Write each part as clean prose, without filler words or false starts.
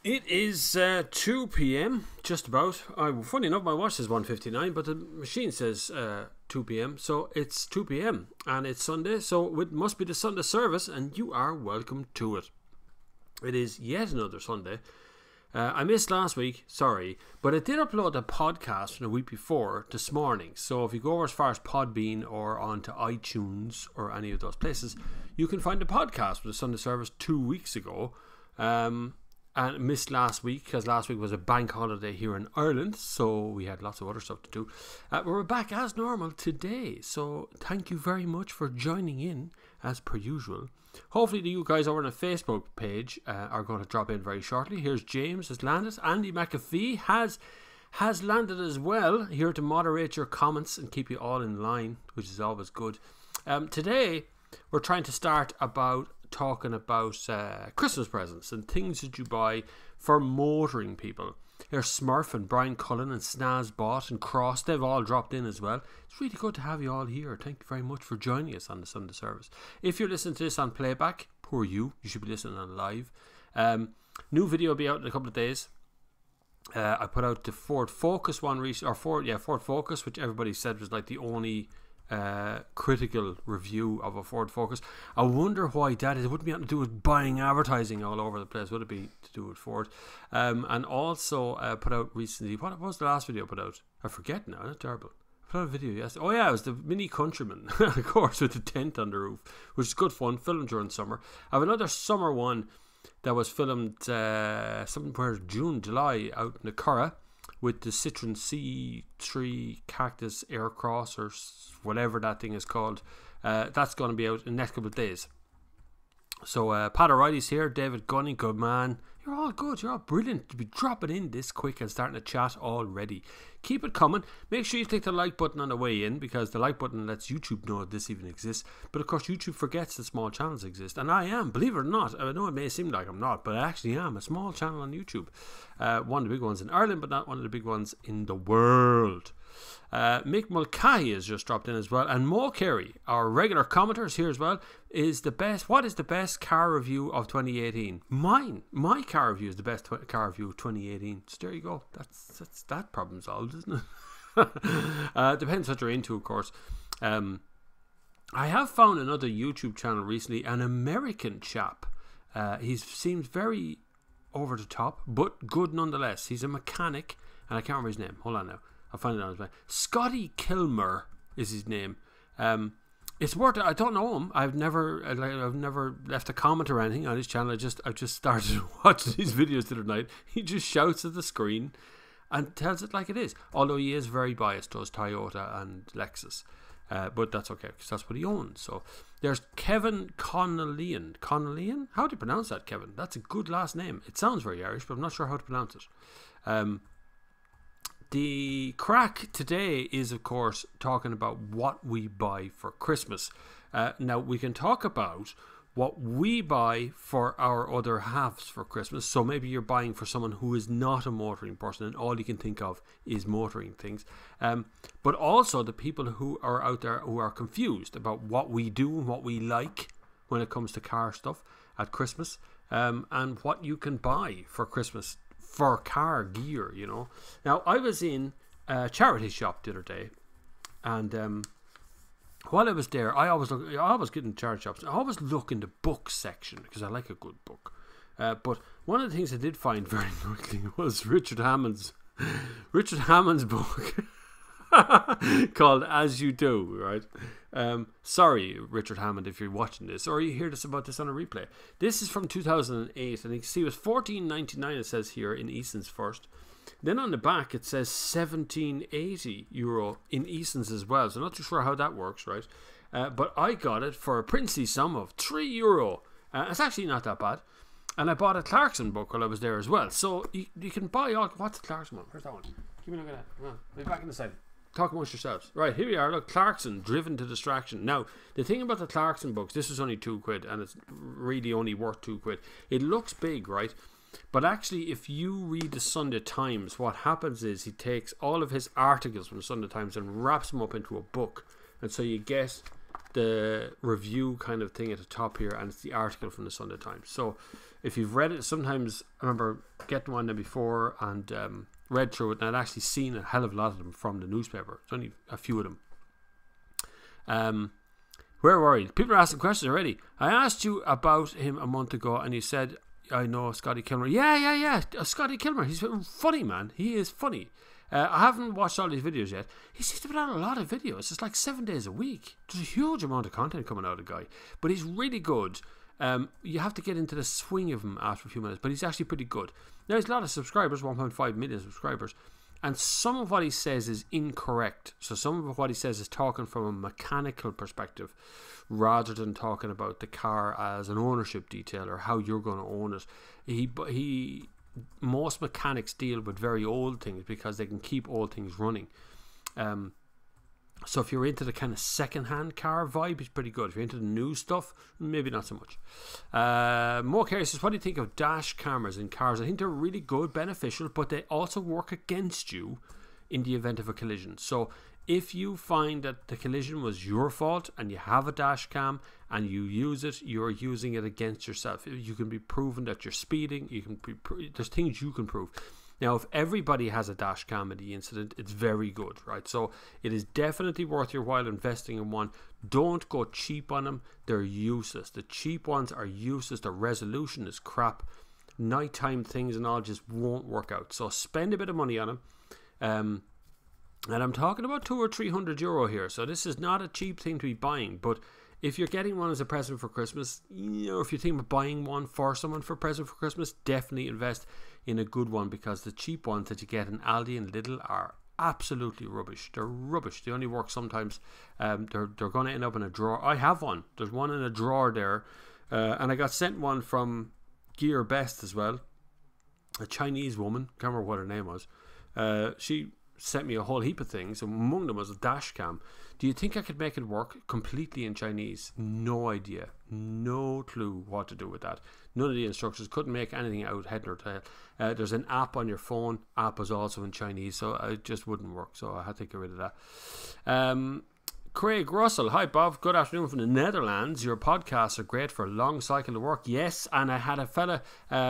It is 2 p.m. just about. Funny enough, my watch says 1:59, but the machine says 2 p.m. So it's 2 p.m. and it's Sunday, so it must be the Sunday service, and you are welcome to it. It is yet another Sunday. I missed last week, sorry, but I did upload a podcast from the week before this morning. So if you go over as far as Podbean or onto iTunes or any of those places, you can find the podcast for the Sunday service 2 weeks ago. And missed last week because last week was a bank holiday here in Ireland, so we had lots of other stuff to do. We're back as normal today, so thank you very much for joining in as per usual. Hopefully you guys over on the Facebook page are going to drop in very shortly. Here's James has landed. Andy McAfee has landed as well, here to moderate your comments and keep you all in line, which is always good. Today we're trying to start talking about Christmas presents and things that you buy for motoring people. Here's Smurf and Brian Cullen and Snazzbot and Cross. They've all dropped in as well. It's really good to have you all here. Thank you very much for joining us on the Sunday service. If you're listening to this on playback, poor you. You should be listening on live. New video will be out in a couple of days. I put out the Ford Focus one recently, Ford Focus, which everybody said was like the only critical review of a Ford Focus. I wonder why that is. It wouldn't be anything to do with buying advertising all over the place, would it be to do with Ford? And also put out recently, what was the last video I put out? I forget now, that's terrible. I put out a video yesterday. Oh yeah, it was the Mini Countryman, of course, with the tent on the roof, which is good fun, filmed during summer. I have another summer one that was filmed somewhere June, July out in the Curragh, with the Citroen C3 Cactus Aircross or whatever that thing is called. That's going to be out in the next couple of days. So Pat O'Reilly's here, David Gunning, good man. You're all good, you're all brilliant to be dropping in this quick and starting to chat already. Keep it coming. Make sure you click the like button on the way in, because the like button lets YouTube know that this even exists. But of course YouTube forgets that small channels exist, and I am, believe it or not. I know it may seem like I'm not, but I actually am a small channel on YouTube. One of the big ones in Ireland, but not one of the big ones in the world. Mick Mulcahy has just dropped in as well, and Mo Carey, our regular commenter, is here as well. What is the best car review of 2018? My car review is the best car review of 2018. So there you go. That's that problem solved, isn't it? Depends what you're into, of course. I have found another YouTube channel recently, an American chap. He seems very over the top, but good nonetheless. He's a mechanic, and I can't remember his name. Hold on now. I'll find it on his way. Scotty Kilmer is his name. It's worth it. I don't know him. I've never left a comment or anything on his channel. I've just started watching his videos the other night. He just shouts at the screen and tells it like it is. Although he is very biased towards Toyota and Lexus. But that's okay, because that's what he owns. So there's Kevin Connellian. Connellian? How do you pronounce that, Kevin? That's a good last name. It sounds very Irish, but I'm not sure how to pronounce it. The crack today is, of course, talking about what we buy for Christmas. Now, we can talk about what we buy for our other halves for Christmas. So maybe you're buying for someone who is not a motoring person and all you can think of is motoring things. But also the people who are out there who are confused about what we do and what we like when it comes to car stuff at Christmas, and what you can buy for Christmas for car gear, you know. Now, I was in a charity shop the other day, and while I was there, I always get in charity shops. I always look in the book section because I like a good book. But one of the things I did find very quickly was Richard Hammond's book called As You Do, right? Sorry, Richard Hammond, if you're watching this or you hear about this on a replay. This is from 2008, and you can see it was $14.99. It says here in Eason's first. Then on the back it says €17.80 in Eason's as well. So I'm not too sure how that works, right? But I got it for a princely sum of €3. It's actually not that bad. And I bought a Clarkson book while I was there as well. So you can buy all. What's the Clarkson one? Where's that one? Give me a look at that. Come on, be back in the side. Talk amongst yourselves. Right, here we are. Look, Clarkson, Driven to Distraction. Now, the thing about the Clarkson books, this is only £2, and it's really only worth £2. It looks big, right? But actually, if you read the Sunday Times, what happens is he takes all of his articles from the Sunday Times and wraps them up into a book. And so you get the review kind of thing at the top here, and it's the article from the Sunday Times. So if you've read it, sometimes I remember getting one there before and read through it, and I'd actually seen a hell of a lot of them from the newspaper. It's only a few of them. Where were you? People are asking questions already. I asked you about him a month ago, and you said, I know Scotty Kilmer. Yeah. Scotty Kilmer. He's funny, man. He is funny. I haven't watched all these videos yet. He seems to be on a lot of videos. It's like 7 days a week. There's a huge amount of content coming out of the guy. But he's really good. You have to get into the swing of him after a few minutes. But he's actually pretty good. Now, he's a lot of subscribers, 1.5 million subscribers. And some of what he says is incorrect. So some of what he says is talking from a mechanical perspective rather than talking about the car as an ownership detail or how you're going to own it. Most mechanics deal with very old things because they can keep old things running. So if you're into the kind of second-hand car vibe, it's pretty good. If you're into the new stuff, maybe not so much. More curious is, what do you think of dash cameras in cars? I think they're really good, beneficial, but they also work against you in the event of a collision. So if you find that the collision was your fault and you have a dash cam and you use it, you're using it against yourself. You can be proven that you're speeding. There's things you can prove. Now, if everybody has a dash cam in the incident, it's very good, right? So it is definitely worth your while investing in one. Don't go cheap on them. They're useless. The cheap ones are useless. The resolution is crap. Nighttime things and all just won't work out. So spend a bit of money on them. And I'm talking about €200 or €300 here. So this is not a cheap thing to be buying. But if you're getting one as a present for Christmas, if you're thinking of buying one for someone for a present for Christmas, definitely invest in a good one, because the cheap ones that you get in Aldi and Lidl are absolutely rubbish. They're rubbish. They only work sometimes. They're going to end up in a drawer. I have one. There's one in a drawer there. And I got sent one from Gear Best as well. A Chinese woman. Can't remember what her name was. She sent me a whole heap of things. Among them was a dash cam. Do you think I could make it work completely in Chinese? No idea. No clue what to do with that. None of the instructions. Couldn't make anything out, head or tail. There's an app on your phone. App was also in Chinese, so it just wouldn't work. So I had to get rid of that. Craig Russell, hi Bob, good afternoon from the Netherlands. Your podcasts are great for a long cycle to work. Yes, and I had a fella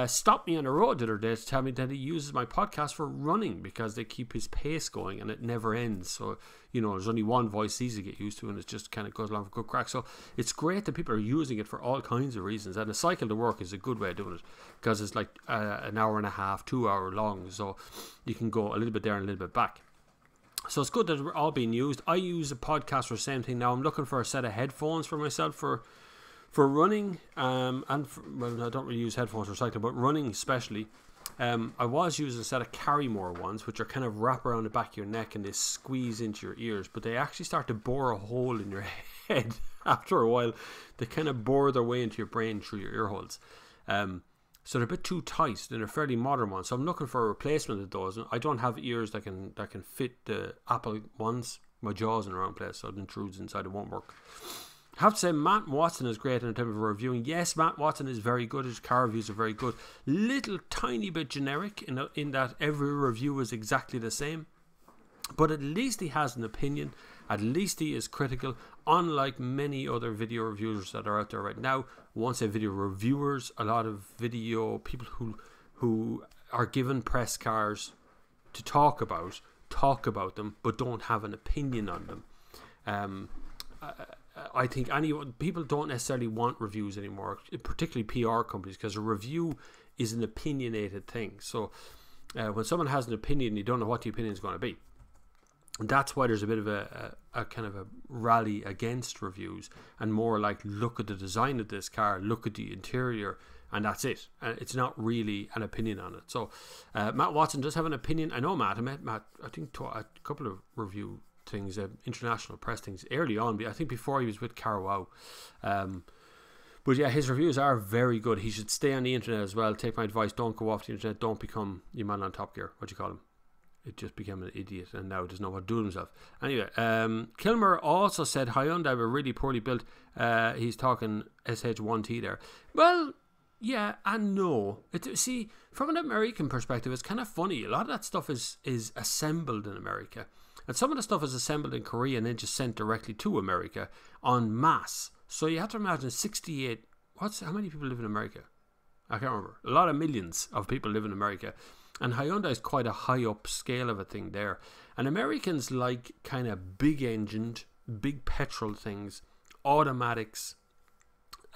stop me on the road the other day to tell me that he uses my podcast for running because they keep his pace going and it never ends. So, there's only one voice easy to get used to, and it just kind of goes along for good crack. So it's great that people are using it for all kinds of reasons, and a cycle to work is a good way of doing it because it's like an hour and a half, 2 hour long, so you can go a little bit there and a little bit back. So it's good that we're all being used. I use a podcast for the same thing now. I'm looking for a set of headphones for myself for running. Well, I don't really use headphones for cycling, but running especially. I was using a set of Carrymore ones, which are kind of wrap around the back of your neck and they squeeze into your ears, but they actually start to bore a hole in your head after a while. They kind of bore their way into your brain through your ear holes. So they're a bit too tight. They're fairly modern ones. So I'm looking for a replacement of those. I don't have ears that can fit the Apple ones. My jaw's in the wrong place, so it intrudes inside. It won't work. I have to say, Matt Watson is great in a type of reviewing. Yes, Matt Watson is very good. His car reviews are very good. Little tiny bit generic in that every review is exactly the same. But at least he has an opinion. At least he is critical, unlike many other video reviewers that are out there right now. Once say video reviewers, a lot of video people who are given press cars to talk about them, but don't have an opinion on them. I think people don't necessarily want reviews anymore, particularly PR companies, because a review is an opinionated thing. So when someone has an opinion, you don't know what the opinion is going to be. And that's why there's a bit of a kind of a rally against reviews, and more like, look at the design of this car, look at the interior, and that's it. It's not really an opinion on it. So Matt Watson does have an opinion. I know Matt. I met Matt, I think, a couple of review things, international press things early on. I think before he was with Carwow. But yeah, his reviews are very good. He should stay on the internet as well. Take my advice. Don't go off the internet. Don't become your man on Top Gear. What do you call him? It just became an idiot and now doesn't know what to do with himself. Anyway, Kilmer also said Hyundai were really poorly built. He's talking SH1T there. Well, yeah and no. See, from an American perspective, it's kind of funny. A lot of that stuff is assembled in America. And some of the stuff is assembled in Korea and then just sent directly to America en masse. So you have to imagine 68... How many people live in America? I can't remember. A lot of millions of people live in America. And Hyundai is quite a high up scale of a thing there. And Americans like kind of big engined, big petrol things, automatics.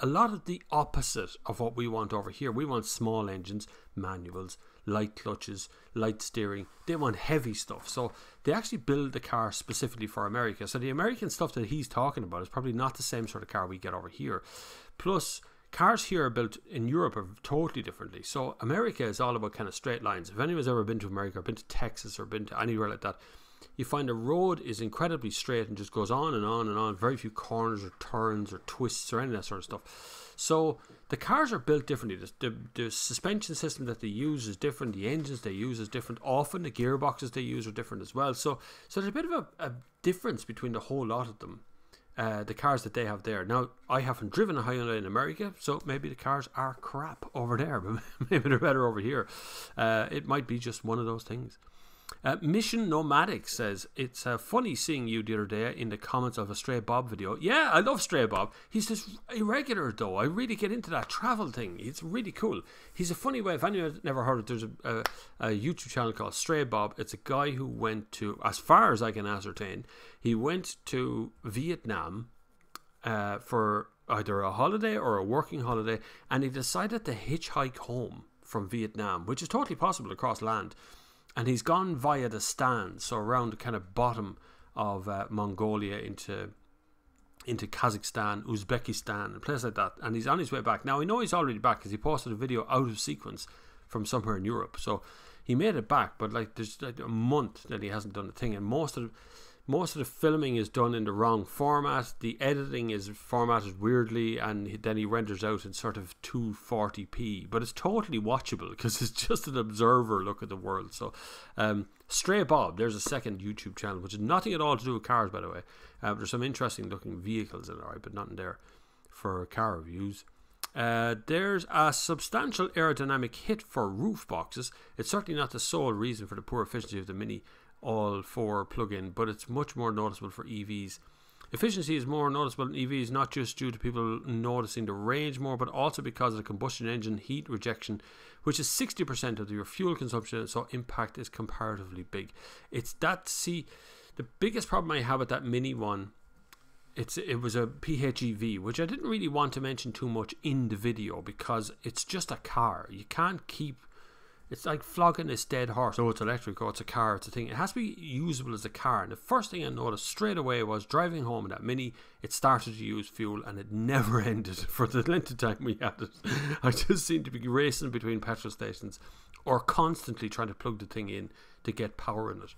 A lot of the opposite of what we want over here. We want small engines, manuals, light clutches, light steering. They want heavy stuff. So they actually build the car specifically for America. So the American stuff that he's talking about is probably not the same sort of car we get over here. Plus, cars here are built in Europe are totally differently. So America is all about kind of straight lines. If anyone's ever been to America or been to Texas or been to anywhere like that, you find the road is incredibly straight and just goes on and on and on. Very few corners or turns or twists or any of that sort of stuff. So the cars are built differently. The suspension system that they use is different. The engines they use is different. Often the gearboxes they use are different as well. So there's a bit of a difference between the whole lot of them. The cars that they have there. Now, I haven't driven a Hyundai in America, so maybe the cars are crap over there, but maybe they're better over here. It might be just one of those things. Mission Nomadic says, it's funny seeing you the other day in the comments of a Stray Bob video. Yeah, I love Stray Bob. He's just irregular though. I really get into that travel thing. It's really cool. He's a funny way. If anyone's never heard it, there's a YouTube channel called Stray Bob. It's a guy who went to, as far as I can ascertain, he went to Vietnam for either a holiday or a working holiday, and he decided to hitchhike home from Vietnam, which is totally possible across land. And he's gone via the stand, so around the kind of bottom of Mongolia into Kazakhstan, Uzbekistan, and places like that. And he's on his way back. Now, I know he's already back because he posted a video out of sequence from somewhere in Europe. So he made it back, but like there's like a month that he hasn't done the thing. And most of the filming is done in the wrong format. The editing is formatted weirdly, and then he renders out in sort of 240p. But it's totally watchable because it's just an observer look at the world. So, Stray Bob, there's a second YouTube channel, which is nothing at all to do with cars, by the way. There's some interesting looking vehicles in it, right, but nothing there for car reviews. There's a substantial aerodynamic hit for roof boxes. It's certainly not the sole reason for the poor efficiency of the Mini all-4 plug-in, but it's much more noticeable for EVs. Efficiency is more noticeable in EVs, not just due to people noticing the range more, but also because of the combustion engine heat rejection, which is 60% of your fuel consumption, so impact is comparatively big. It's that, see, the biggest problem I have with that Mini one, it was a PHEV, which I didn't really want to mention too much in the video because it's just a car. You can't keep... It's like flogging this dead horse. Oh, it's electric, oh, it's a car, it's a thing. It has to be usable as a car. And the first thing I noticed straight away was driving home in that Mini, it started to use fuel and it never ended for the length of time we had it. I just seemed to be racing between petrol stations or constantly trying to plug the thing in to get power in it.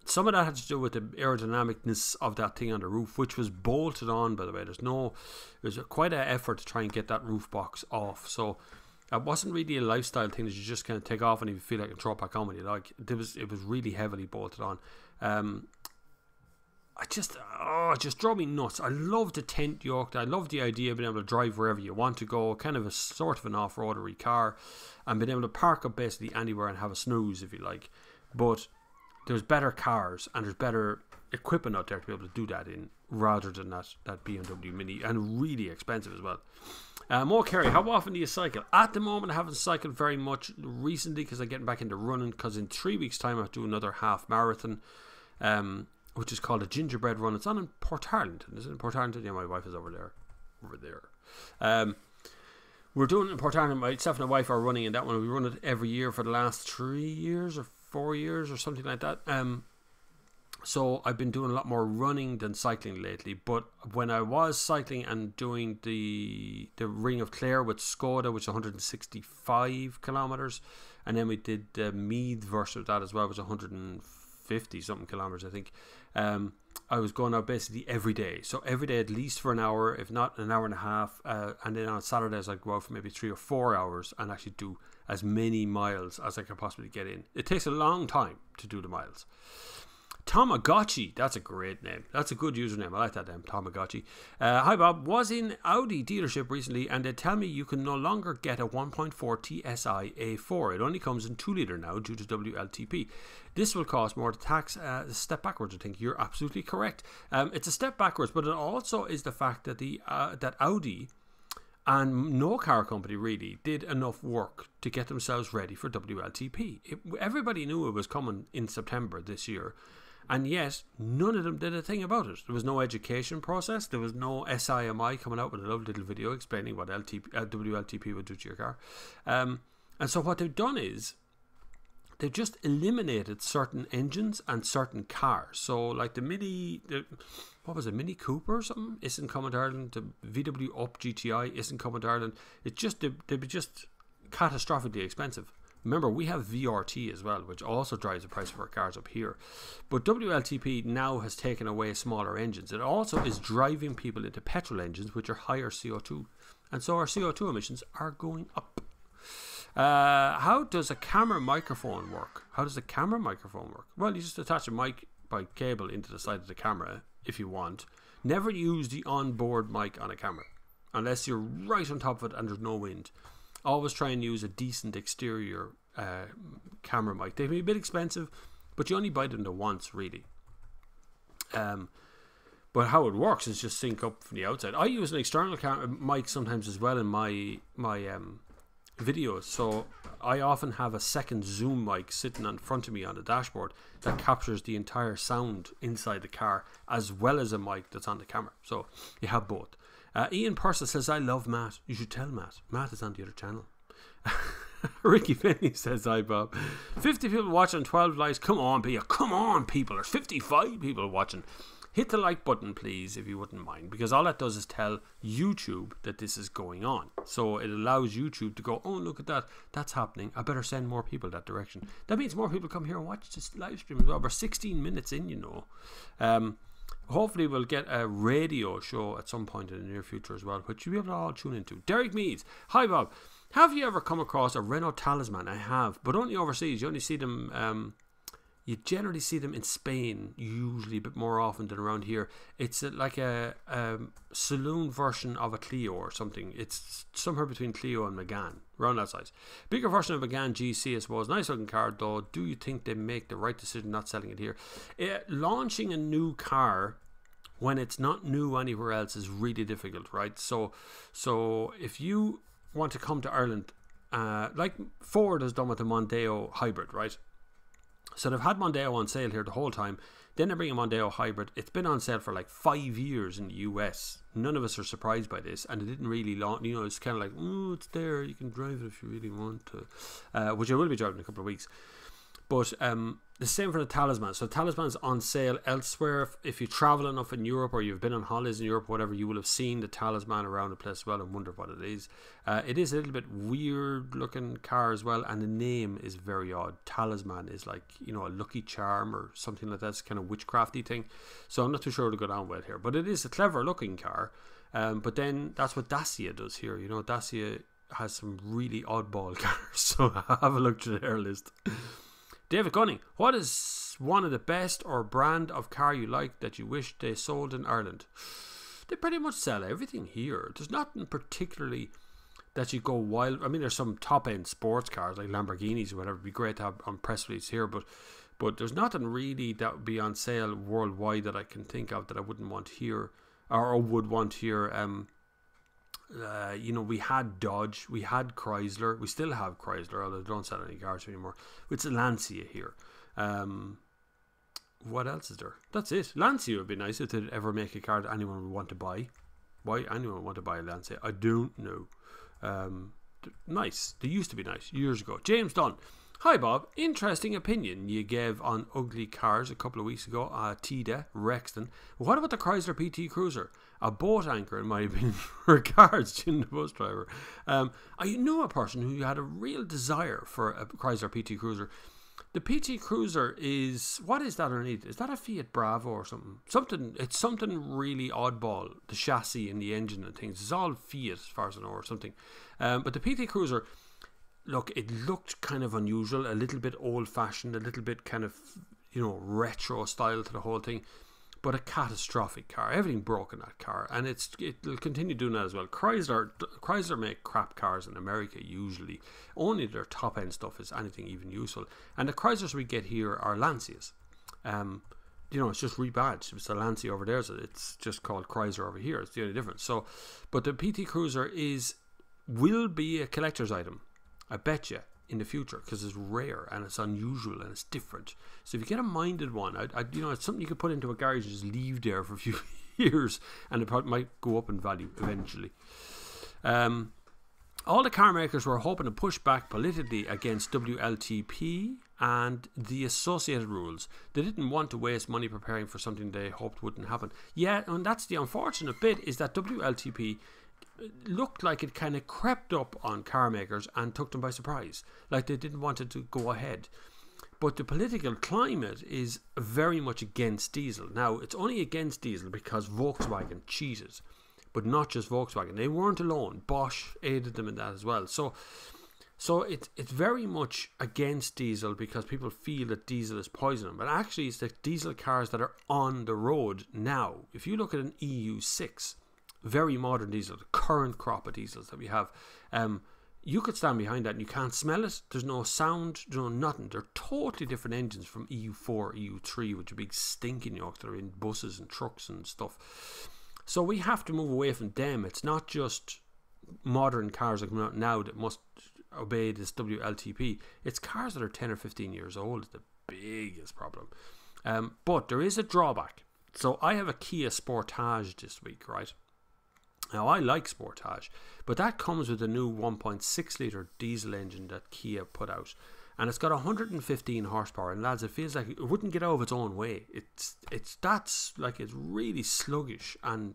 Some of that had to do with the aerodynamicness of that thing on the roof, which was bolted on, by the way. There's quite an effort to try and get that roof box off. So it wasn't really a lifestyle thing that you just kind of take off and you feel like you can throw it back on when you like. It was really heavily bolted on. It just drove me nuts. I love the tent yoke. I love the idea of being able to drive wherever you want to go, kind of a sort of an off-roadery car, and being able to park up basically anywhere and have a snooze if you like. But there's better cars and there's better equipment out there to be able to do that in, rather than that BMW Mini, and really expensive as well. More Kerry, how often do you cycle? At the moment, I haven't cycled very much recently because I'm getting back into running, because in 3 weeks' time I have to do another half marathon, which is called a gingerbread run. It's on in Portarlington. Is it in Portarlington? Yeah, my wife is over there. We're doing it in Portarlington. Myself and my wife are running in that one. We run it every year for the last 3 years or 4 years or something like that. So I've been doing a lot more running than cycling lately. But when I was cycling and doing the Ring of Clare with Skoda, which is 165 kilometers, and then we did the Meath version of that as well, which was 150 something kilometers, I think. I was going out basically every day. So every day at least for an hour, if not an hour and a half. And then on Saturdays I'd go out for maybe 3 or 4 hours and actually do as many miles as I could possibly get in. It takes a long time to do the miles. Tamagotchi, that's a great name. That's a good username. I like that name, Tamagotchi. Hi Bob, was in Audi dealership recently and they tell me you can no longer get a 1.4 TSI A4. It only comes in 2 litre now due to WLTP. This will cost more to tax. A step backwards, I think. You're absolutely correct. It's a step backwards, but it also is the fact that that Audi And no car company really did enough work to get themselves ready for WLTP. Everybody knew it was coming in September this year, and yet none of them did a thing about it. There was no education process. There was no SIMI coming out with a lovely little video explaining what WLTP would do to your car. And so what they've done is they've just eliminated certain engines and certain cars. So like the Mini Cooper or something isn't coming to Ireland. The VW Up GTI isn't coming to Ireland. They'd be just catastrophically expensive. Remember, we have VRT as well, which also drives the price of our cars up here. But WLTP now has taken away smaller engines. It also is driving people into petrol engines, which are higher CO2. And so our CO2 emissions are going up. How does a camera microphone work? Well, you just attach a mic by cable into the side of the camera if you want. Never use the onboard mic on a camera unless you're right on top of it and there's no wind. Always try and use a decent exterior camera mic. They can be a bit expensive, but you only buy them once, really. But how it works is just sync up from the outside. I use an external mic sometimes as well in my videos, so I often have a second zoom mic sitting in front of me on the dashboard that captures the entire sound inside the car as well as a mic that's on the camera, so you have both. Ian Purser says, I love Matt. You should tell Matt. Matt is on the other channel. Ricky Finney says, hi Bob. 50 people watching, 12 likes. Come on people, there's 55 people watching. Hit the like button, please, if you wouldn't mind, because all that does is tell YouTube that this is going on. So it allows YouTube to go, oh, look at that. That's happening. I better send more people that direction. That means more people come here and watch this live stream as well. We're 16 minutes in, you know. Hopefully we'll get a radio show at some point in the near future as well, which you'll be able to all tune into. Derek Meads. Hi, Bob. Have you ever come across a Renault Talisman? I have, but only overseas. You only see them... You generally see them in Spain, usually a bit more often than around here. It's like a saloon version of a Clio or something. It's somewhere between Clio and Megane, around that size. Bigger version of Megane GC, I suppose. Nice looking car, though. Do you think they make the right decision not selling it here? Launching a new car when it's not new anywhere else is really difficult, right? So if you want to come to Ireland, like Ford has done with the Mondeo Hybrid, right? So they've had Mondeo on sale here the whole time. Then they're bringing Mondeo Hybrid. It's been on sale for like 5 years in the US. None of us are surprised by this, and it didn't really launch. You know, it's kind of like, oh, it's there. You can drive it if you really want to, which I will be driving in a couple of weeks. But the same for the Talisman. So Talisman's on sale elsewhere. If you travel enough in Europe, or you've been on holidays in Europe, whatever, you will have seen the Talisman around the place as well and wonder what it is. It is a little bit weird looking car as well, and the name is very odd. Talisman is like, you know, a lucky charm or something like that. It's kind of witchcrafty thing. So I'm not too sure to go down with here, but it is a clever looking car. But then that's what Dacia does here. You know, Dacia has some really oddball cars. So have a look through their list. David Gunning, what is one of the best or brand of car you like that you wish they sold in Ireland? They pretty much sell everything here. There's nothing particularly that you go wild. I mean, there's some top end sports cars like Lamborghinis or whatever. It'd be great to have on press release here, but there's nothing really that would be on sale worldwide that I can think of that I wouldn't want here or would want here. You know, we had Dodge, we had Chrysler, we still have Chrysler, although they don't sell any cars anymore. It's a Lancia here. What else is there? That's it. Lancia would be nice if they'd ever make a car that anyone would want to buy. Why anyone would want to buy a Lancia, I don't know. Nice. They used to be nice years ago. James Dunn. Hi Bob, interesting opinion you gave on ugly cars a couple of weeks ago. Tida, Rexton. What about the Chrysler PT Cruiser? A boat anchor in my opinion. Regards, Jim the bus driver. I knew a person who had a real desire for a Chrysler PT Cruiser. The PT Cruiser is, what is that underneath? Is that a Fiat Bravo or something? It's something really oddball. The chassis and the engine and things. It's all Fiat as far as I know, or something. But the PT Cruiser, look, it looked kind of unusual, a little bit old-fashioned, a little bit kind of, you know, retro style to the whole thing, but a catastrophic car. Everything broke in that car, and it'll continue doing that as well. Chrysler make crap cars in America usually. Only their top-end stuff is anything even useful. And the Chryslers we get here are Lancias. you know, it's just rebadged. It's the Lancia over there, so it's just called Chrysler over here. It's the only difference. So, but the PT Cruiser will be a collector's item, I bet you, in the future, because it's rare and it's unusual and it's different. So if you get a minded one, you know, it's something you could put into a garage and just leave there for a few years, and it probably might go up in value eventually. All the car makers were hoping to push back politically against WLTP and the associated rules. They didn't want to waste money preparing for something they hoped wouldn't happen. Yeah, and that's the unfortunate bit, is that WLTP looked like it kind of crept up on car makers and took them by surprise. Like they didn't want it to go ahead. But the political climate is very much against diesel. Now, it's only against diesel because Volkswagen cheated. But not just Volkswagen. They weren't alone. Bosch aided them in that as well. So it's very much against diesel because people feel that diesel is poison. But actually, it's the diesel cars that are on the road now. If you look at an EU6, very modern diesel, the current crop of diesels that we have, you could stand behind that and you can't smell it. There's no sound, no nothing. They're totally different engines from EU4, EU3, which are big stinking yokes that are in buses and trucks and stuff. So we have to move away from them. It's not just modern cars that come out now that must obey this WLTP. It's cars that are 10 or 15 years old is the biggest problem. But there is a drawback. So I have a Kia Sportage this week, right? Now I like Sportage, but that comes with a new 1.6 litre diesel engine that Kia put out. And it's got 115 horsepower, and lads, it feels like it wouldn't get out of its own way. It's really sluggish and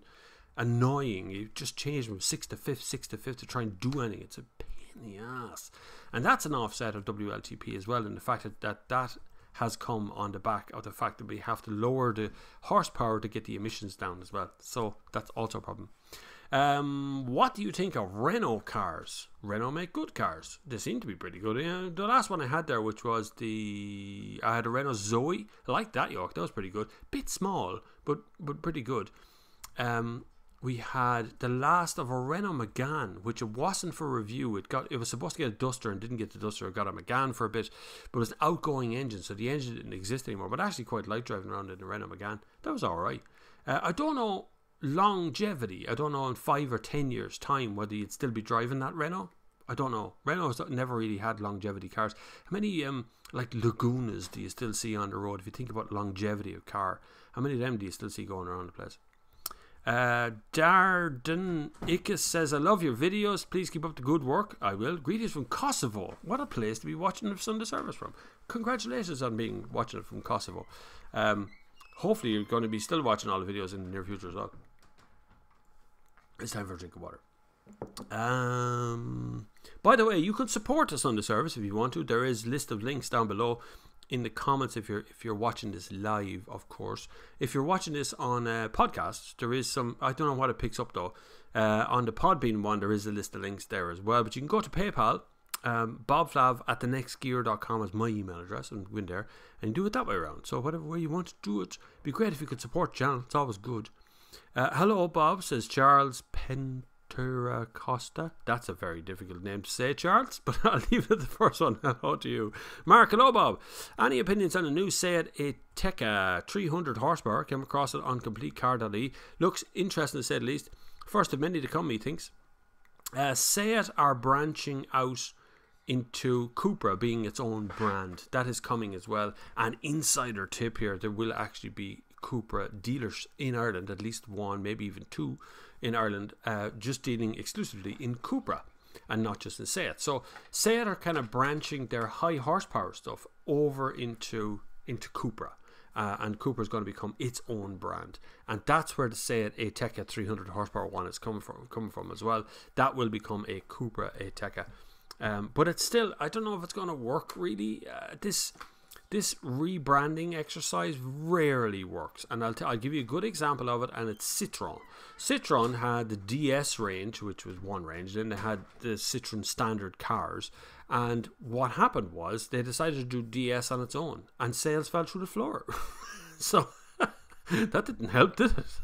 annoying. You just change from 6 to 5th to try and do anything. It's a pain in the ass, and that's an offset of WLTP as well. And the fact that has come on the back of the fact that we have to lower the horsepower to get the emissions down as well. So that's also a problem. What do you think of Renault cars? Renault make good cars. They seem to be pretty good. The last one I had there, which was I had a Renault Zoe. I like that yoke. That was pretty good. Bit small, but pretty good. We had the last of a Renault Megane, which it wasn't for review. It was supposed to get a Duster and didn't get the Duster. It got a Megane for a bit, but it was an outgoing engine, so the engine didn't exist anymore. But I actually quite liked driving around in the Renault Megane. That was alright. I don't know longevity. I don't know in 5 or 10 years time whether you'd still be driving that Renault. I don't know. Renault's never really had longevity cars. How many like Lagunas do you still see on the road? If you think about longevity of car, how many of them do you still see going around the place? Darden Ikis says, I love your videos, please keep up the good work. I will. Greetings from Kosovo. What a place to be watching the Sunday service from. Congratulations on watching it from Kosovo. Hopefully you're going to be still watching all the videos in the near future as well. It's time for a drink of water. By the way, you can support the Sunday service if you want to. There is a list of links down below in the comments if you're watching this live, of course. If you're watching this on podcasts, there is some, I don't know what it picks up though. On the Podbean one, there is a list of links there as well. But you can go to PayPal. bobflav@thenextgear.com is my email address, and go in there and do it that way around. So whatever way you want to do it, it'd be great if you could support the channel. It's always good. Hello Bob, says Charles Penteracosta. That's a very difficult name to say, Charles, but I'll leave it at the first one. Hello to you. Mark, hello Bob. Any opinions on the new Seat Ateca 300 horsepower? Came across it on CompleteCar.ie. Looks interesting to say the least. First of many to come, he thinks. Seat are branching out into Cupra being its own brand. That is coming as well. An insider tip here, there will actually be Cupra dealers in Ireland, at least one, maybe even two in Ireland, just dealing exclusively in Cupra and not just in Seat. So Seat are kind of branching their high horsepower stuff over into Cupra. And Cupra is going to become its own brand, and that's where the Seat Ateca 300 horsepower one is coming from as well. That will become a Cupra Ateca, but it's still, I don't know if it's going to work really. This rebranding exercise rarely works, and I'll give you a good example of it, and it's Citroën. Citroën had the DS range, which was one range, then they had the Citroën standard cars, and what happened was they decided to do DS on its own, and sales fell through the floor. So that didn't help, did it?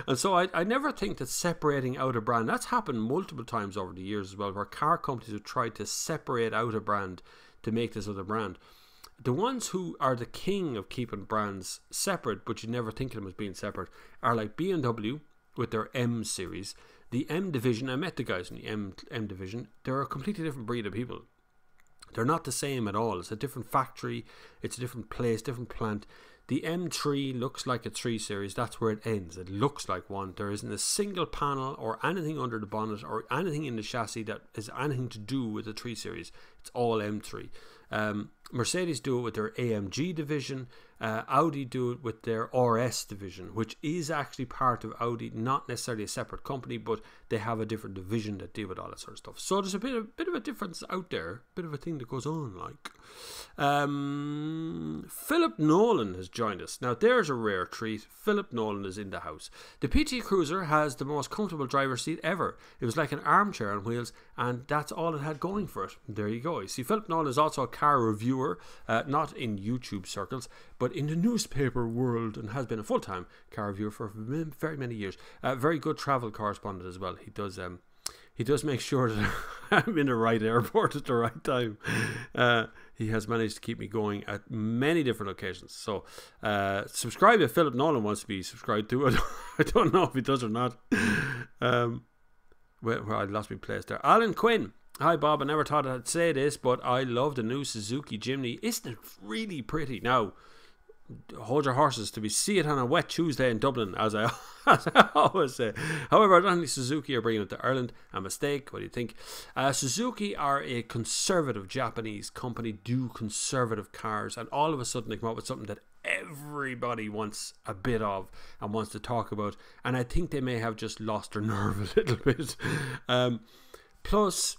And so I never think that separating out a brand, that's happened multiple times over the years as well, where car companies have tried to separate out a brand to make this other brand. the ones who are the king of keeping brands separate, but you never think of them as being separate, are like BMW with their M series. The M division, I met the guys in the M division. They're a completely different breed of people. They're not the same at all. It's a different factory. It's a different place, different plant. The M3 looks like a 3 Series. That's where it ends. It looks like one. There isn't a single panel or anything under the bonnet or anything in the chassis that has anything to do with the 3 Series. It's all M3. Mercedes do it with their AMG division. Audi do it with their RS division, which is actually part of Audi, not necessarily a separate company, but they have a different division that deal with all that sort of stuff. So there's a bit of a difference out there, bit of a thing that goes on. Like Philip Nolan has joined us. Now there's a rare treat. Philip Nolan is in the house. The PT Cruiser has the most comfortable driver's seat ever. It was like an armchair on wheels, and that's all it had going for it. There you go. You see, Philip Nolan is also a car reviewer, not in YouTube circles, but in the newspaper world, and has been a full-time car reviewer for very many years. Very good travel correspondent as well. He does make sure that I'm in the right airport at the right time. He has managed to keep me going at many different occasions. So subscribe if Philip Nolan wants to be subscribed to. I don't know if he does or not. Well, I lost my place there. Alan Quinn. Hi Bob, I never thought I'd say this, but I love the new Suzuki Jimny. Isn't it really pretty? Now, hold your horses till we see it on a wet Tuesday in Dublin, as I always say. However, I don't think Suzuki are bringing it to Ireland. A mistake. What do you think? Suzuki are a conservative Japanese company, do conservative cars, and all of a sudden they come up with something that everybody wants a bit of and wants to talk about, and I think they may have just lost their nerve a little bit. Plus,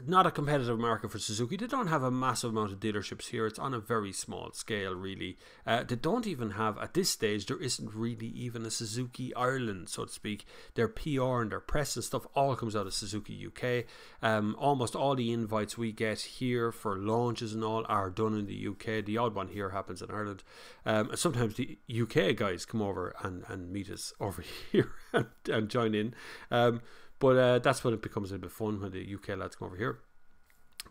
not a competitive market for Suzuki. They don't have a massive amount of dealerships here. It's on a very small scale, really. They don't even have, at this stage, there isn't really even a Suzuki Ireland, so to speak. Their PR and their press and stuff all comes out of Suzuki UK. Almost all the invites we get here for launches and all are done in the UK. The odd one here happens in Ireland. And sometimes the UK guys come over and meet us over here and join in. But that's when it becomes a bit fun, when the UK lads come over here.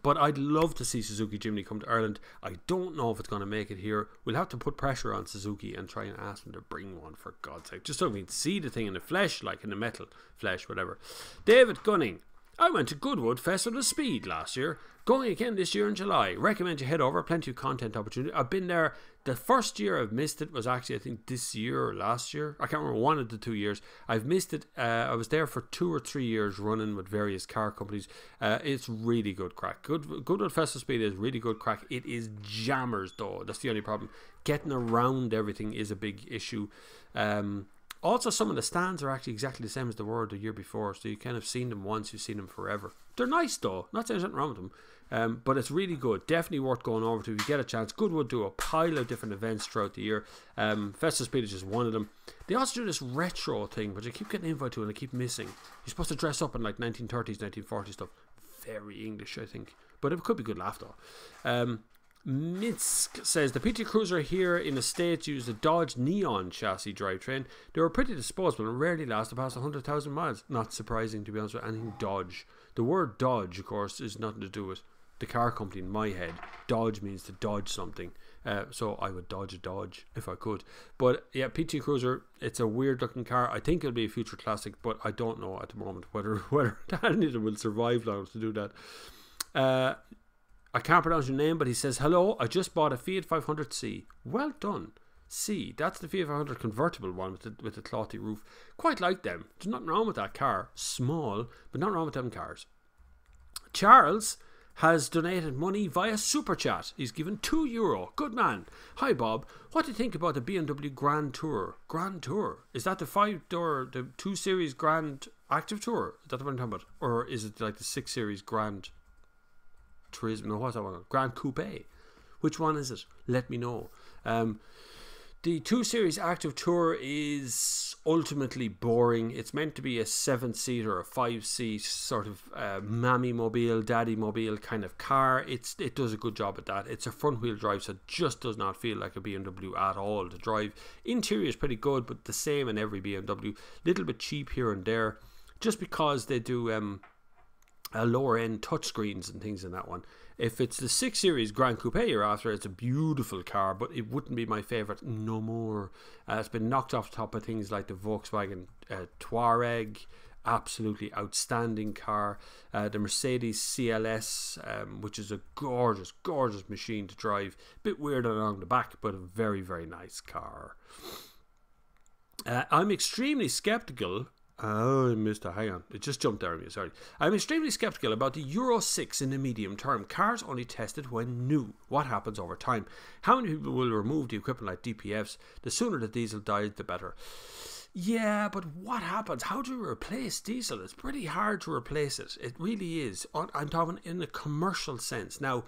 But I'd love to see Suzuki Jimny come to Ireland. I don't know if it's going to make it here. We'll have to put pressure on Suzuki and try and ask them to bring one, for God's sake. Just so we can see the thing in the flesh, like in the metal flesh, whatever. David Gunning. I went to Goodwood Festival of Speed last year. Going again this year in July. Recommend you head over. Plenty of content opportunity. I've been there. The first year I've missed it was actually, I think, this year or last year. I can't remember, one of the 2 years. I've missed it. I was there for 2 or 3 years running with various car companies. It's really good crack. Goodwood Festival of Speed is really good crack. It is jammers though. That's the only problem. Getting around everything is a big issue. Also, some of the stands are actually exactly the same as they were the year before, so you kind of seen them once, you've seen them forever. They're nice though, not saying there's nothing wrong with them, but it's really good. Definitely worth going over to if you get a chance. Goodwood do a pile of different events throughout the year. Festival Speed is just one of them. They also do this retro thing, which I keep getting invited to and I keep missing. You're supposed to dress up in like 1930s, 1940s stuff. Very English, I think, but it could be good laugh though. Minsk says the PT Cruiser here in the States used a Dodge Neon chassis drivetrain. They were pretty disposable and rarely lasted past 100,000 miles. Not surprising, to be honest with anything Dodge. The word Dodge, of course, is nothing to do with the car company in my head. Dodge means to dodge something. So I would dodge a Dodge if I could. But yeah, PT Cruiser, it's a weird looking car. I think it'll be a future classic, but I don't know at the moment whether any of them will survive long enough to do that. I can't pronounce your name, but he says, hello, I just bought a Fiat 500C. Well done. C, that's the Fiat 500 convertible one with the clothy roof. Quite like them. There's nothing wrong with that car. Small, but nothing wrong with them cars. Charles has donated money via Super Chat. He's given €2. Good man. Hi Bob, what do you think about the BMW Grand Tour? Grand Tour? Is that the 5-door, the 2 Series Grand Active Tour? Is that the one I'm talking about? Or is it like the 6 Series Grand Turismo? No, what's that one? Grand Coupe. Which one is it? Let me know. The 2 Series Active Tour is ultimately boring. It's meant to be a 7-seater or a 5-seat sort of mammy mobile, daddy mobile kind of car. It does a good job at that. It's a front wheel drive, so it just does not feel like a BMW at all to drive. Interior is pretty good, but the same in every BMW. Little bit cheap here and there, just because they do a lower end touchscreens and things in that one. If it's the 6 Series Grand Coupe you're after, it's a beautiful car, but it wouldn't be my favourite no more. It's been knocked off the top of things like the Volkswagen Touareg, absolutely outstanding car. The Mercedes CLS, which is a gorgeous, gorgeous machine to drive. Bit weird along the back, but a very, very nice car. I'm extremely skeptical. Oh, I missed it. Hang on. It just jumped there on me. Sorry. I'm extremely skeptical about the Euro 6 in the medium term. Cars only tested when new. What happens over time? How many people will remove the equipment like DPFs? The sooner the diesel dies, the better. Yeah, but what happens? How do you replace diesel? It's pretty hard to replace it. It really is. I'm talking in a commercial sense. Now,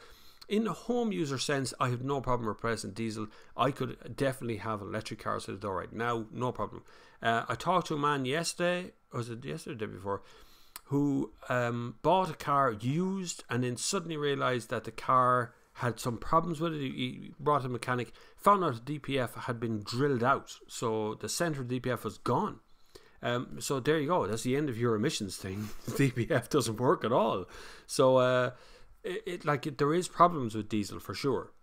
in the home user sense, I have no problem replacing diesel. I could definitely have electric cars at the door right now, no problem. I talked to a man yesterday, or was it yesterday or the day before, who bought a car used and then suddenly realised that the car had some problems with it. He brought a mechanic, found out the DPF had been drilled out, so the centre of the DPF was gone. So there you go, that's the end of your emissions thing. The DPF doesn't work at all. So there is problems with diesel for sure.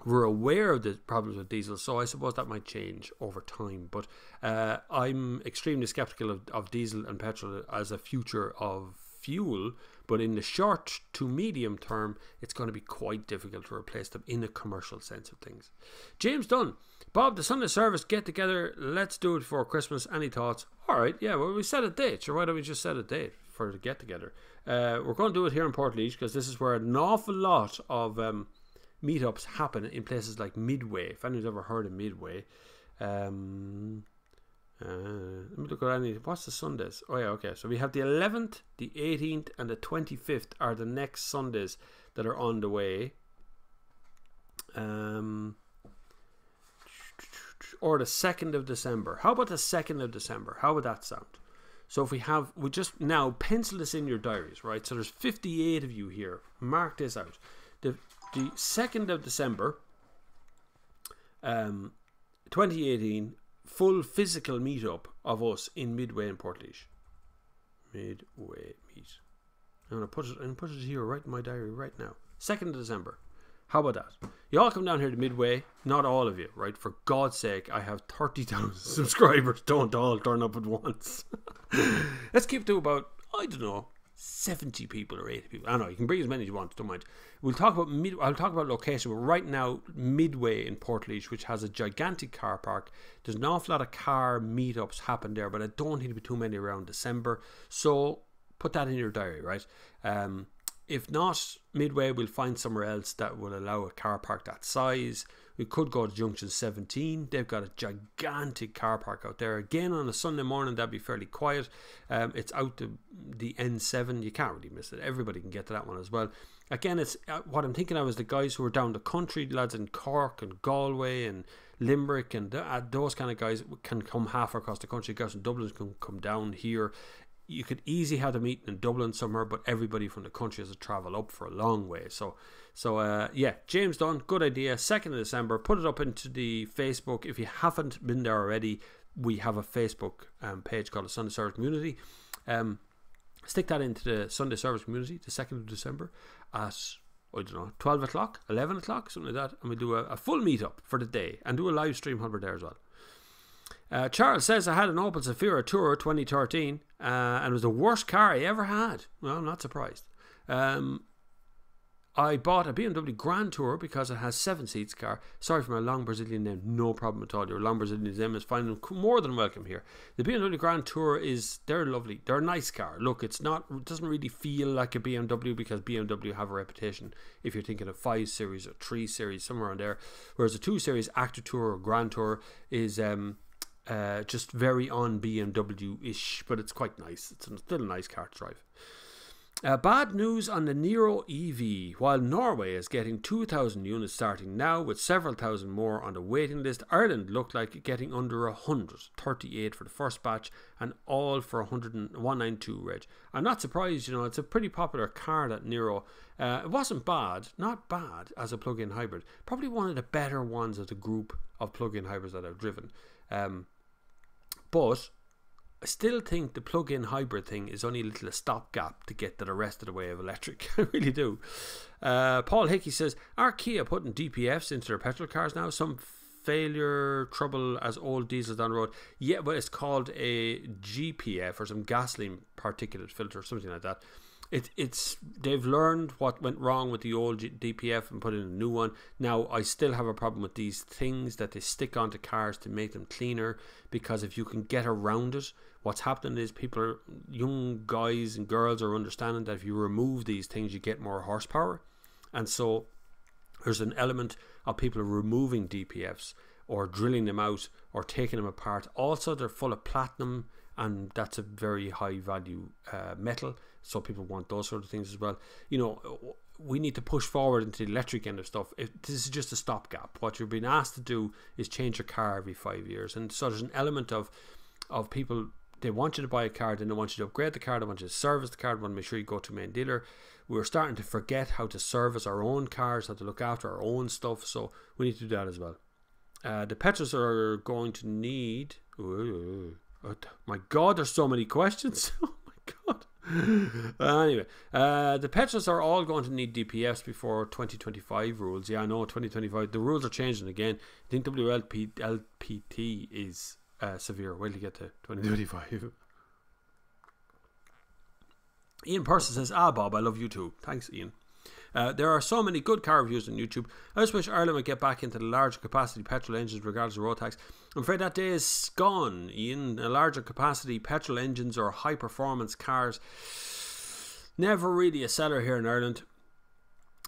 We're aware of the problems with diesel, so I suppose that might change over time. But I'm extremely skeptical of diesel and petrol as a future of fuel. But in the short to medium term, it's going to be quite difficult to replace them in a commercial sense of things. James Dunn, Bob, the Sunday service get together. Let's do it before Christmas. Any thoughts? All right, yeah. Well, we set a date. Sure, why don't we just set a date for the get together? We're going to do it here in Portlaoise because this is where an awful lot of meetups happen in places like Midway. If anyone's ever heard of Midway, let me look at any. What's the Sundays? Oh yeah, okay. So we have the 11th, the 18th, and the 25th are the next Sundays that are on the way. Or the 2nd of December. How about the 2nd of December? How would that sound? So if we just now pencil this in your diaries, right? So there's 58 of you here. Mark this out. The 2nd of December, 2018, full physical meetup of us in Midway in Portlaoise. Midway meet. I'm gonna put it here right in my diary right now. 2nd of December. How about that? You all come down here to Midway. Not all of you, right? For God's sake, I have 30,000 subscribers. Don't all turn up at once. Let's keep to about, I don't know, 70 people or 80 people. I don't know. You can bring as many as you want. Don't mind. I'll talk about location. But right now, Midway in Portlaoise, which has a gigantic car park. There's an awful lot of car meetups happen there, but I don't think there'll be too many around December. So put that in your diary, right? If not Midway, we'll find somewhere else that will allow a car park that size. We could go to Junction 17. They've got a gigantic car park out there. Again, on a Sunday morning, that'd be fairly quiet. It's out the N7. You can't really miss it. Everybody can get to that one as well. Again, it's what I'm thinking of is the guys who are down the country, lads in Cork and Galway and Limerick, and those kind of guys can come half across the country. Guys in Dublin can come down here. You could easily have a meeting in Dublin somewhere, but everybody from the country has to travel up for a long way. So yeah, James Dunn, good idea. 2nd of December, put it up into the Facebook. If you haven't been there already, we have a Facebook page called the Sunday Service Community. Stick that into the Sunday Service Community, the 2nd of December at, I don't know, 12 o'clock, 11 o'clock, something like that. And we do a full meetup for the day and do a live stream while we're there as well. Charles says, I had an Opel Zafira Tour 2013 and it was the worst car I ever had. Well, I'm not surprised. I bought a BMW Grand Tour because it has 7 seats car. Sorry for my long Brazilian name. No problem at all. Your long Brazilian name is fine and more than welcome here. The BMW Grand Tour they're lovely. They're a nice car. Look, it doesn't really feel like a BMW because BMW have a reputation if you're thinking of 5 Series or 3 Series, somewhere on there. Whereas the 2 Series Active Tour or Grand Tour is just very on BMW-ish, but it's quite nice. It's still a nice car to drive. Bad news on the Nero EV. While Norway is getting 2,000 units starting now with several thousand more on the waiting list, Ireland looked like getting under 100, 38 for the first batch and all for 192 reg. I'm not surprised, it's a pretty popular car, that Nero. It wasn't bad, not bad as a plug-in hybrid. Probably one of the better ones of the group of plug-in hybrids that I've driven. But I still think the plug-in hybrid thing is only a little stopgap to get to the rest of the way of electric. I really do. Paul Hickey says, are Kia putting DPFs into their petrol cars now? Some failure trouble as old diesels down the road. Yeah, but it's called a GPF, or some gasoline particulate filter, something like that. It's they've learned what went wrong with the old DPF and put in a new one. Now, I still have a problem with these things that they stick onto cars to make them cleaner, because if you can get around it, what's happening is young guys and girls are understanding that if you remove these things, you get more horsepower. And so there's an element of people removing DPFs or drilling them out or taking them apart. Also, they're full of platinum, and that's a very high value metal, so people want those sort of things as well. You know, we need to push forward into the electric end of stuff. This is just a stopgap. What you're being asked to do is change your car every 5 years, and so there's an element of people, they want you to buy a car, then they want you to upgrade the car, they want you to service the car, they want to make sure you go to a main dealer. We're starting to forget how to service our own cars, how to look after our own stuff, so we need to do that as well. The petrols are going to need... Oh my God, there's so many questions. Oh my God. Anyway, the petrols are all going to need DPFs before 2025 rules. Yeah, I know, 2025. The rules are changing again. I think WLPT is severe. Wait till you get to 2025. Ian Person says, Bob, I love you too. Thanks, Ian. There are so many good car reviews on YouTube. I just wish Ireland would get back into the larger capacity petrol engines regardless of road tax. I'm afraid that day is gone, Ian. A larger capacity petrol engines or high performance cars, never really a seller here in Ireland.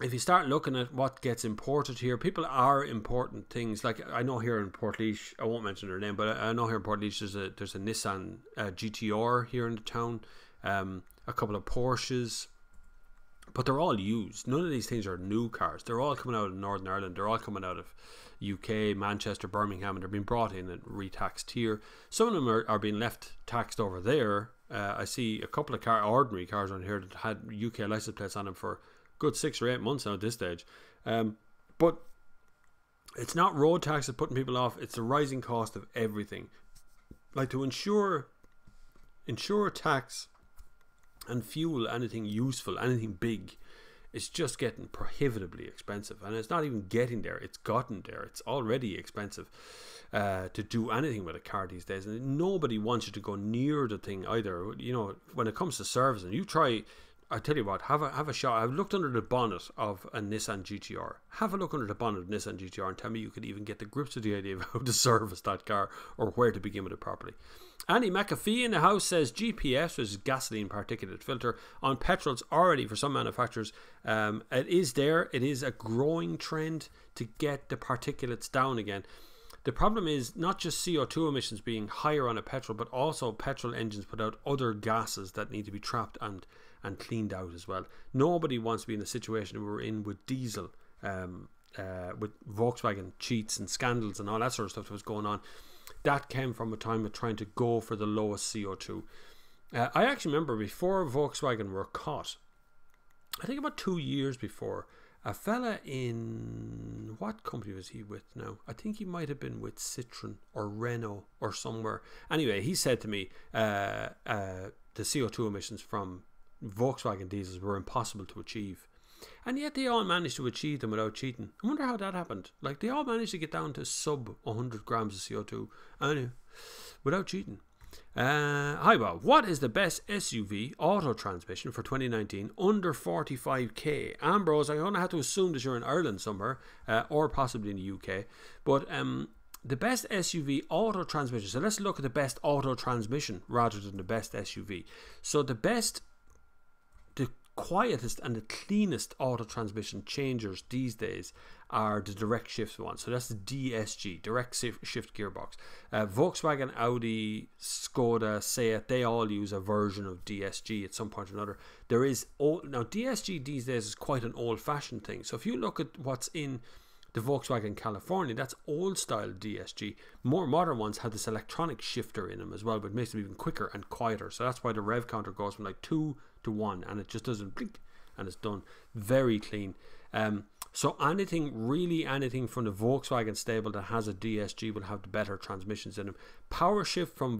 If you start looking at what gets imported here, people are importing things. Like, I know here in Portlaoise, I won't mention their name, but I know here in Portlaoise there's a Nissan GTR here in the town, a couple of Porsches. But they're all used. None of these things are new cars. They're all coming out of Northern Ireland. They're all coming out of UK, Manchester, Birmingham, and they're being brought in and retaxed here. Some of them are being left taxed over there. I see a couple of ordinary cars on here that had UK license plates on them for good 6 or 8 months now at this stage. But it's not road tax that's putting people off. It's the rising cost of everything. Like, to insure tax and fuel anything useful, anything big, it's just getting prohibitively expensive. And it's not even getting there, it's gotten there. It's already expensive to do anything with a car these days, and nobody wants you to go near the thing either. You know, when it comes to servicing, you try, I tell you what, have a shot. I've looked under the bonnet of a Nissan GTR. Have a look under the bonnet of a Nissan GTR and tell me you could even get the grips with the idea of how to service that car or where to begin with it properly. Andy McAfee in the house says GPS, which is gasoline particulate filter, on petrols already for some manufacturers. It is there. It is a growing trend to get the particulates down again. The problem is not just CO2 emissions being higher on a petrol, but also petrol engines put out other gases that need to be trapped and cleaned out as well. Nobody wants to be in the situation we're in with diesel, with Volkswagen cheats and scandals and all that sort of stuff that was going on. That came from a time of trying to go for the lowest CO2. I actually remember before Volkswagen were caught, I think about 2 years before, a fella in, what company was he with now? I think he might have been with Citroen or Renault or somewhere. Anyway, he said to me the CO2 emissions from Volkswagen diesels were impossible to achieve. And yet they all managed to achieve them without cheating. I wonder how that happened. Like, they all managed to get down to sub 100 grams of CO2 anyway, without cheating. Hi Bob, what is the best SUV auto transmission for 2019 under 45k? Ambrose, I'm going to have to assume that you're in Ireland somewhere, or possibly in the UK. But the best SUV auto transmission. So let's look at the best auto transmission rather than the best SUV. So the quietest and the cleanest auto transmission changers these days are the direct shift ones. So that's the DSG, direct shift gearbox. Volkswagen, Audi, Skoda, Seat, they all use a version of DSG at some point or another. There is now DSG these days is quite an old-fashioned thing. So if you look at what's in the Volkswagen California, that's old style DSG. More modern ones have this electronic shifter in them as well, but makes them even quicker and quieter. So that's why the rev counter goes from like 2 to 1, and it just doesn't blink, and it's done. Very clean. So anything, really anything from the Volkswagen stable that has a DSG will have the better transmissions in them. Power shift from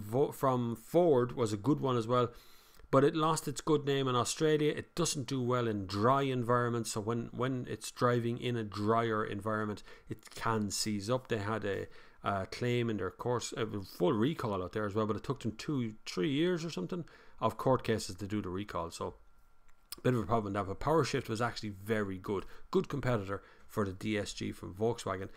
Ford was a good one as well, but it lost its good name in Australia. It doesn't do well in dry environments, so when it's driving in a drier environment, it can seize up. They had a claim in their course, a full recall out there as well, but it took them 2-3 years or something of court cases to do the recall, so bit of a problem with that. But Power Shift was actually very good competitor for the DSG from Volkswagen.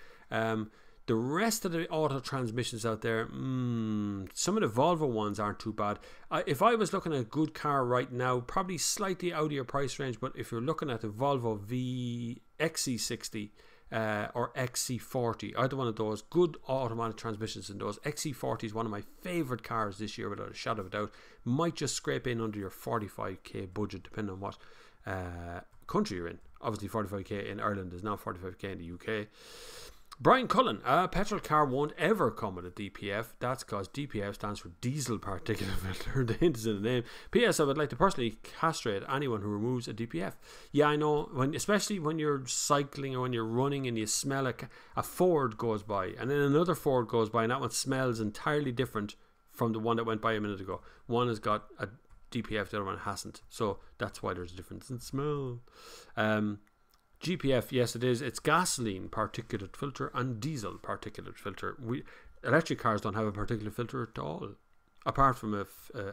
The rest of the auto transmissions out there, some of the Volvo ones aren't too bad. If I was looking at a good car right now, probably slightly out of your price range, but if you're looking at the Volvo XC60 or XC40, either one of those, good automatic transmissions in those. XC40 is one of my favourite cars this year without a shadow of a doubt. Might just scrape in under your 45k budget depending on what country you're in. Obviously 45k in Ireland is not 45k in the UK. Brian Cullen, a petrol car won't ever come with a DPF. That's because DPF stands for diesel particulate filter. The hint is in the name. P.S. I would like to personally castrate anyone who removes a DPF. Yeah, I know, especially when you're cycling or when you're running and you smell a Ford goes by and then another Ford goes by and that one smells entirely different from the one that went by a minute ago. One has got a DPF, the other one hasn't. So that's why there's a difference in smell. GPF, yes it is. It's gasoline particulate filter and diesel particulate filter. Electric cars don't have a particulate filter at all, apart from a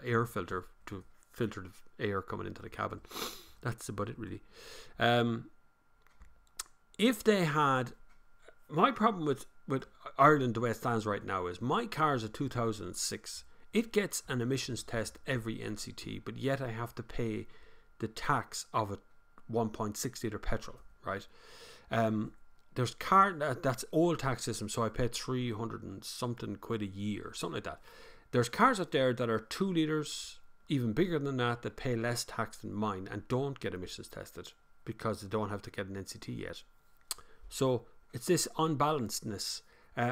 air filter to filter the air coming into the cabin. That's about it really. If they had, my problem with Ireland the way it stands right now is my car is a 2006. It gets an emissions test every NCT, but yet I have to pay the tax of a 1.6 litre petrol. Right, there's car that's old tax system, so I pay 300 and something quid a year, something like that. There's cars out there that are 2 litres, even bigger than that pay less tax than mine and don't get emissions tested because they don't have to get an NCT yet. So it's this unbalancedness.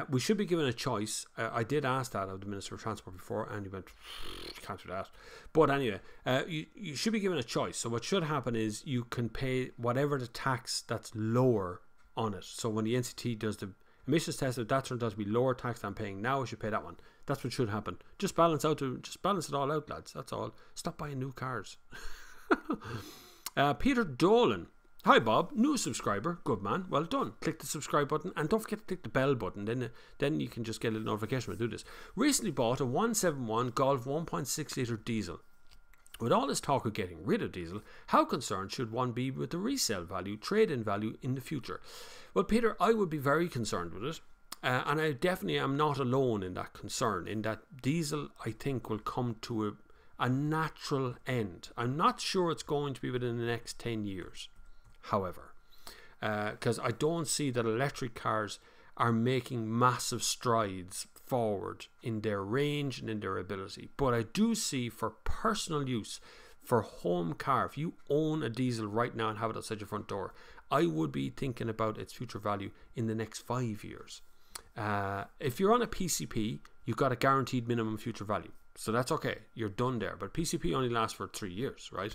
We should be given a choice. I did ask that of the Minister of Transport before and he went, can't do that. But anyway, you should be given a choice. So what should happen is you can pay whatever the tax that's lower on it. So when the NCT does the emissions test, if that turns out to be lower tax than I'm paying now, I should pay that one. That's what should happen. Just balance it all out, lads. That's all. Stop buying new cars. Peter Dolan. Hi Bob, new subscriber, good man, well done. Click the subscribe button and don't forget to click the bell button, then you can just get a little notification when I do this. Recently bought a 171 Golf 1.6 litre diesel. With all this talk of getting rid of diesel, how concerned should one be with the resale value, trade-in value in the future? Well Peter, I would be very concerned with it, and I definitely am not alone in that concern, in that diesel I think will come to a natural end. I'm not sure it's going to be within the next 10 years. However, because I don't see that electric cars are making massive strides forward in their range and in their ability. But I do see for personal use, for home car, if you own a diesel right now and have it outside your front door, I would be thinking about its future value in the next 5 years. If you're on a PCP, you've got a guaranteed minimum future value. So that's okay, you're done there. But PCP only lasts for 3 years, right?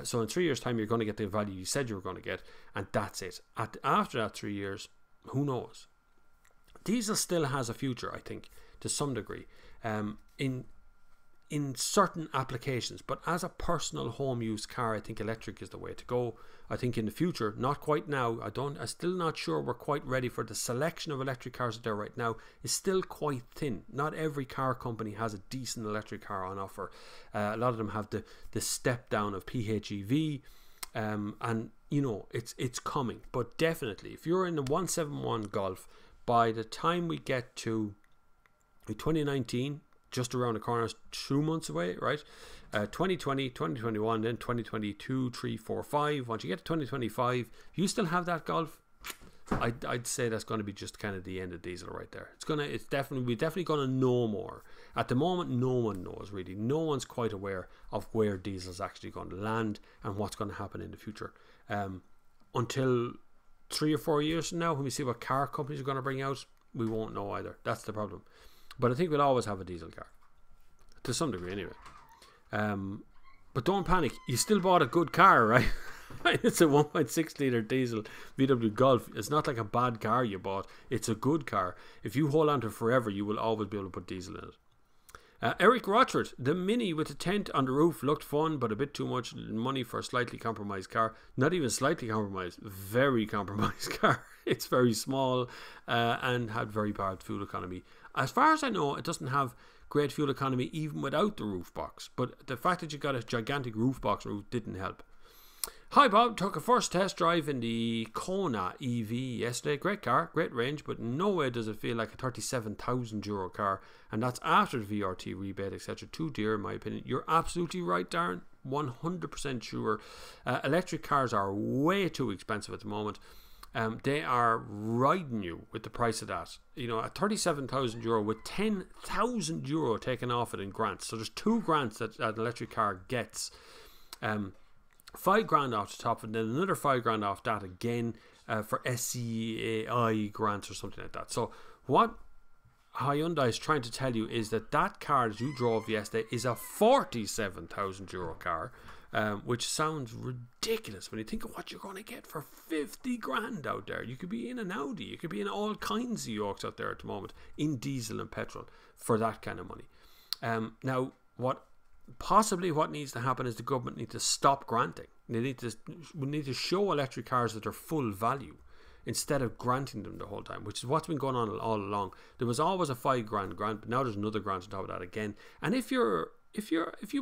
So in 3 years' time, you're going to get the value you said you were going to get, and that's it. After that 3 years, who knows? Diesel still has a future, I think, to some degree, in certain applications. But as a personal home use car, I think electric is the way to go. I think in the future, not quite now, I'm still not sure we're quite ready for the selection of electric cars out there right now is still quite thin. Not every car company has a decent electric car on offer. A lot of them have the step down of PHEV, and you know, it's coming. But definitely, if you're in the 171 Golf, by the time we get to 2019, just around the corner, 2 months away, right? 2020, 2021, then 2022, 3, 4, 5. Once you get to 2025, if you still have that Golf, I'd say that's going to be just kind of the end of diesel right there. We're definitely going to know more. At the moment, no one knows really. No one's quite aware of where diesel's actually going to land and what's going to happen in the future. Until 3 or 4 years from now, when we see what car companies are going to bring out, we won't know either. That's the problem. But I think we'll always have a diesel car, to some degree anyway. But don't panic, you still bought a good car, right? It's a 1.6 litre diesel VW Golf. It's not like a bad car you bought. It's a good car. If you hold on to it forever, you will always be able to put diesel in it. Eric Rochford, the Mini with a tent on the roof looked fun, but a bit too much money for a slightly compromised car. Not even slightly compromised, very compromised car. It's very small and had very bad fuel economy. As far as I know, it doesn't have great fuel economy even without the roof box. But the fact that you got a gigantic roof box roof didn't help. Hi Bob, took a first test drive in the Kona EV yesterday. Great car, great range, but no way does it feel like a €37,000 car, and that's after the VRT rebate, etc. Too dear in my opinion. You're absolutely right, Darren, 100% sure. Electric cars are way too expensive at the moment. They are riding you with the price of that. You know, at €37,000 with €10,000 taken off it in grants. So there's 2 grants that an electric car gets. $5,000 off the top, and then another $5,000 off that again for SCAI grants or something like that. So what Hyundai is trying to tell you is that that car that you drove yesterday is a €47,000 car, which sounds ridiculous when you think of what you're going to get for 50 grand out there. You could be in an Audi, you could be in all kinds of yokes out there at the moment in diesel and petrol for that kind of money. Now, what needs to happen is the government need to stop granting. We need to show electric cars that they're full value instead of granting them the whole time, which is what's been going on all along. There was always a $5,000 grant, but now there's another grant on top of that again. And if you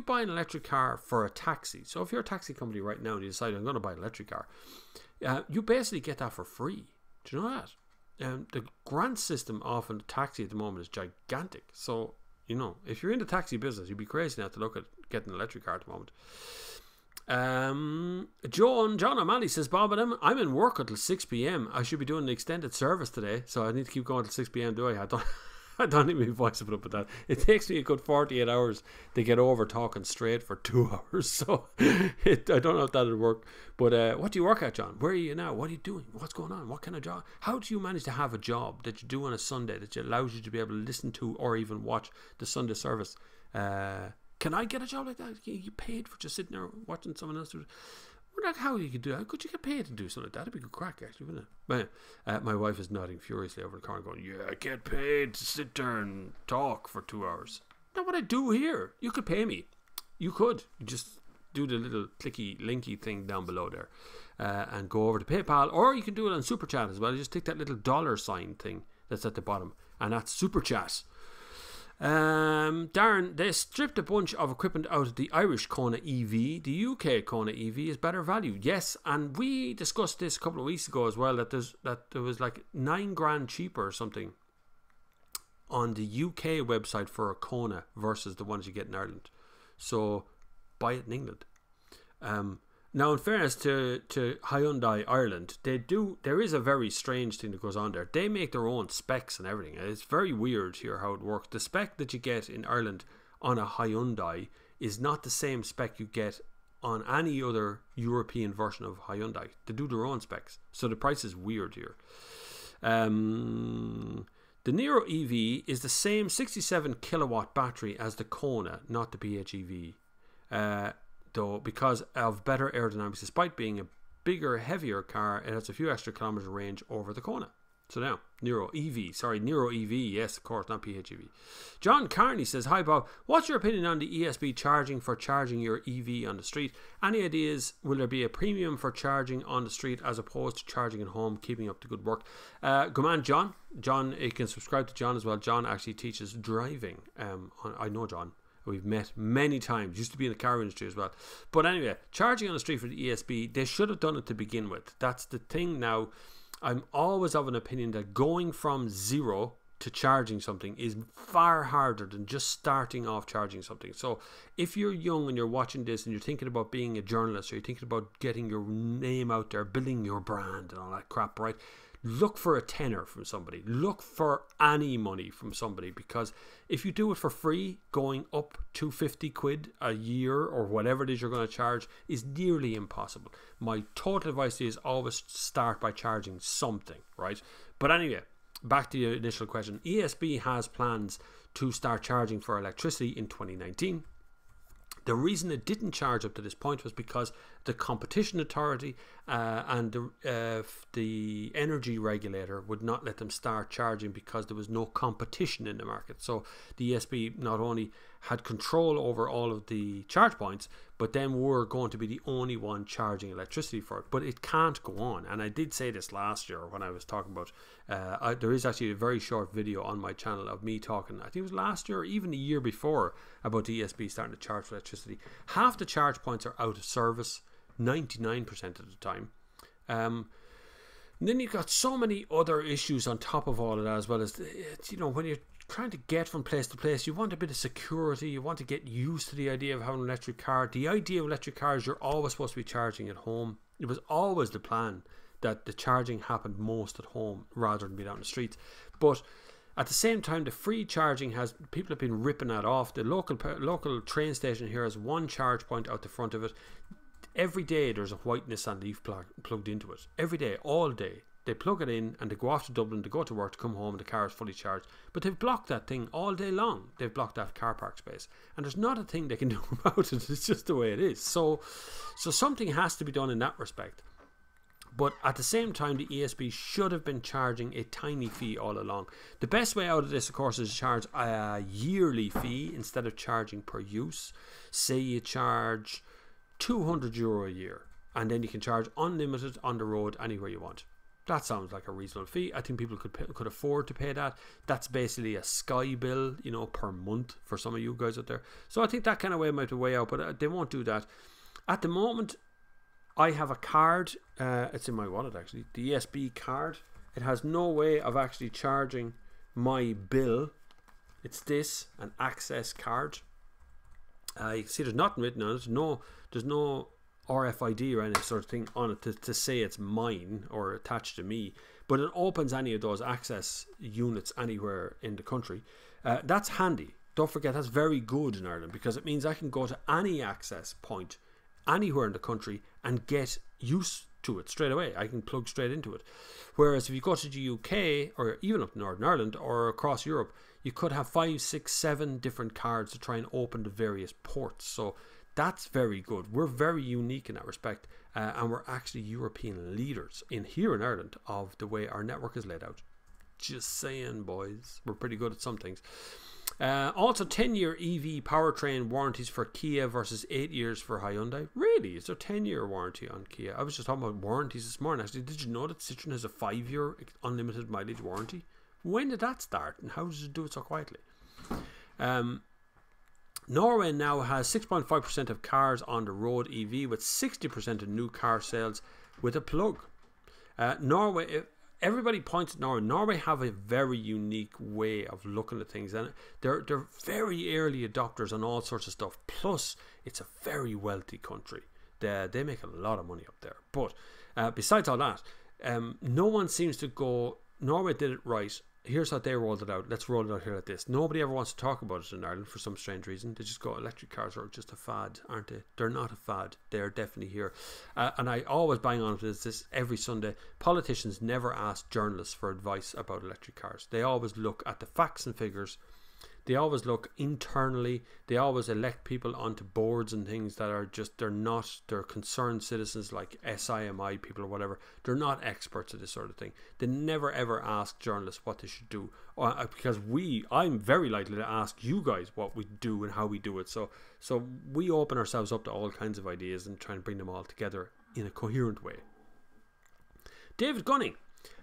buy an electric car for a taxi, so if you're a taxi company right now and you decide I'm going to buy an electric car, you basically get that for free. Do you know that? The grant system off in the taxi at the moment is gigantic. So, you know, if you're in the taxi business, you'd be crazy now to look at getting an electric car at the moment. John O'Malley says, Bob and I'm in work until 6 p.m. I should be doing an extended service today, so I need to keep going till 6 p.m. do I? I don't need my voice to put up with that. It takes me a good 48 hours to get over talking straight for 2 hours, so I don't know if that'll work. But what do you work at, John? Where are you now? What are you doing? What's going on? What kind of job? How do you manage to have a job that you do on a Sunday that allows you to be able to listen to or even watch the Sunday service? Can I get a job like that? You get paid for just sitting there watching someone else do it? Not how you could do that. Could you get paid to do something like that? That'd be good crack, actually, wouldn't it? My wife is nodding furiously over the car and going, yeah, I get paid to sit there and talk for 2 hours. Not what I do here. You could pay me. You could. You just do the little clicky, linky thing down below there and go over to PayPal, or you can do it on Super Chat as well. You just take that little $sign thing that's at the bottom, and that's Super Chat. Darren, they stripped a bunch of equipment out of the Irish Kona EV. The UK Kona EV is better value. Yes, and we discussed this a couple of weeks ago as well, that there was like $9,000 cheaper or something on the UK website for a Kona versus the ones you get in Ireland. So buy it in England. Now, in fairness to Hyundai Ireland, there is a very strange thing that goes on there. They make their own specs and everything. It's very weird here how it works. The spec that you get in Ireland on a Hyundai is not the same spec you get on any other European version of Hyundai. They do their own specs. So the price is weird here. The Nero EV is the same 67 kilowatt battery as the Kona, not the PHEV. Though, because of better aerodynamics, despite being a bigger, heavier car, it has a few extra kilometers range over the Kona. So now, Nero EV, yes, of course, not PHEV. John Carney says, hi Bob, what's your opinion on the ESB charging for charging your EV on the street? Any ideas, will there be a premium for charging on the street as opposed to charging at home, keeping up the good work? Good man, John. John, you can subscribe to John as well. John actually teaches driving. I know John. We've met many times. Used to be in the car industry as well. But anyway, charging on the street for the ESB, they should have done it to begin with. That's the thing now. I'm always of an opinion that going from zero to charging something is far harder than just starting off charging something. So if you're young and you're watching this and you're thinking about being a journalist, or you're thinking about getting your name out there, building your brand and all that crap, right? Look for a tenner from somebody. Look for any money from somebody, because if you do it for free, going up to 50 quid a year or whatever it is you're going to charge is nearly impossible. My total advice is always start by charging something, right? But anyway, back to your initial question. ESB has plans to start charging for electricity in 2019. The reason it didn't charge up to this point was because the competition authority and the energy regulator would not let them start charging because there was no competition in the market. So the ESB not only had control over all of the charge points, but then were going to be the only one charging electricity for it. But it can't go on. And I did say this last year when I was talking about, there is actually a very short video on my channel of me talking, I think it was last year or even the year before, about the ESB starting to charge for electricity. Half the charge points are out of service 99% of the time. And then you've got so many other issues on top of all of that, as well as, you know, when you're trying to get from place to place, you want a bit of security, you want to get used to the idea of having an electric car. The idea of electric cars, you're always supposed to be charging at home. It was always the plan that the charging happened most at home rather than being out on the streets. But at the same time, the free charging people have been ripping that off. The local train station here has one charge point out the front of it. Every day there's a white Nissan Leaf plugged into it. Every day, all day. They plug it in and they go off to Dublin, to go to work, to come home, and the car is fully charged. But they've blocked that thing all day long. They've blocked that car park space. And there's not a thing they can do about it. It's just the way it is. So something has to be done in that respect. But at the same time, the ESB should have been charging a tiny fee all along. The best way out of this, of course, is to charge a yearly fee instead of charging per use. Say you charge €200 a year, and then you can charge unlimited on the road anywhere you want. That sounds like a reasonable fee. I think people could afford to pay that. That's basically a Sky bill, you know, per month for some of you guys out there. So I think that kind of way might be way out, but they won't do that. At the moment, I have a card. It's in my wallet, actually. The ESB card. It has no way of actually charging my bill. It's this, an access card. You can see there's nothing written on it. There's no RFID or any sort of thing on it to say it's mine or attached to me, but it opens any of those access units anywhere in the country. That's handy. Don't forget, that's very good in Ireland, because it means I can go to any access point anywhere in the country and get used to it straight away. I can plug straight into it. Whereas if you go to the UK or even up in Northern Ireland or across Europe, you could have 5, 6, 7 different cards to try and open the various ports. So that's very good. We're very unique in that respect, and we're actually European leaders here in Ireland of the way our network is laid out. Just saying, boys. We're pretty good at some things. Also, 10-year EV powertrain warranties for Kia versus 8 years for Hyundai. Really? Is there a 10-year warranty on Kia? I was just talking about warranties this morning, actually. Did you know that Citroen has a 5-year unlimited mileage warranty? When did that start, and how does it do it so quietly? Norway now has 6.5% of cars on the road EV, with 60% of new car sales with a plug. Norway, everybody points at Norway. Norway have a very unique way of looking at things, and they're very early adopters on all sorts of stuff. Plus, it's a very wealthy country. They make a lot of money up there. But besides all that, no one seems to go, Norway did it right. Here's how they rolled it out. Let's roll it out here like this. Nobody ever wants to talk about it in Ireland for some strange reason. They just go, electric cars are just a fad, aren't they? They're not a fad. They're definitely here. And I always bang on this every Sunday. Politicians never ask journalists for advice about electric cars. They always look at the facts and figures. They always look internally. They always elect people onto boards and things that are just, they're concerned citizens like SIMI people or whatever. They're not experts at this sort of thing. They never ever ask journalists what they should do. Because I'm very likely to ask you guys what we do and how we do it. So we open ourselves up to all kinds of ideas and try and bring them all together in a coherent way. David Gunning.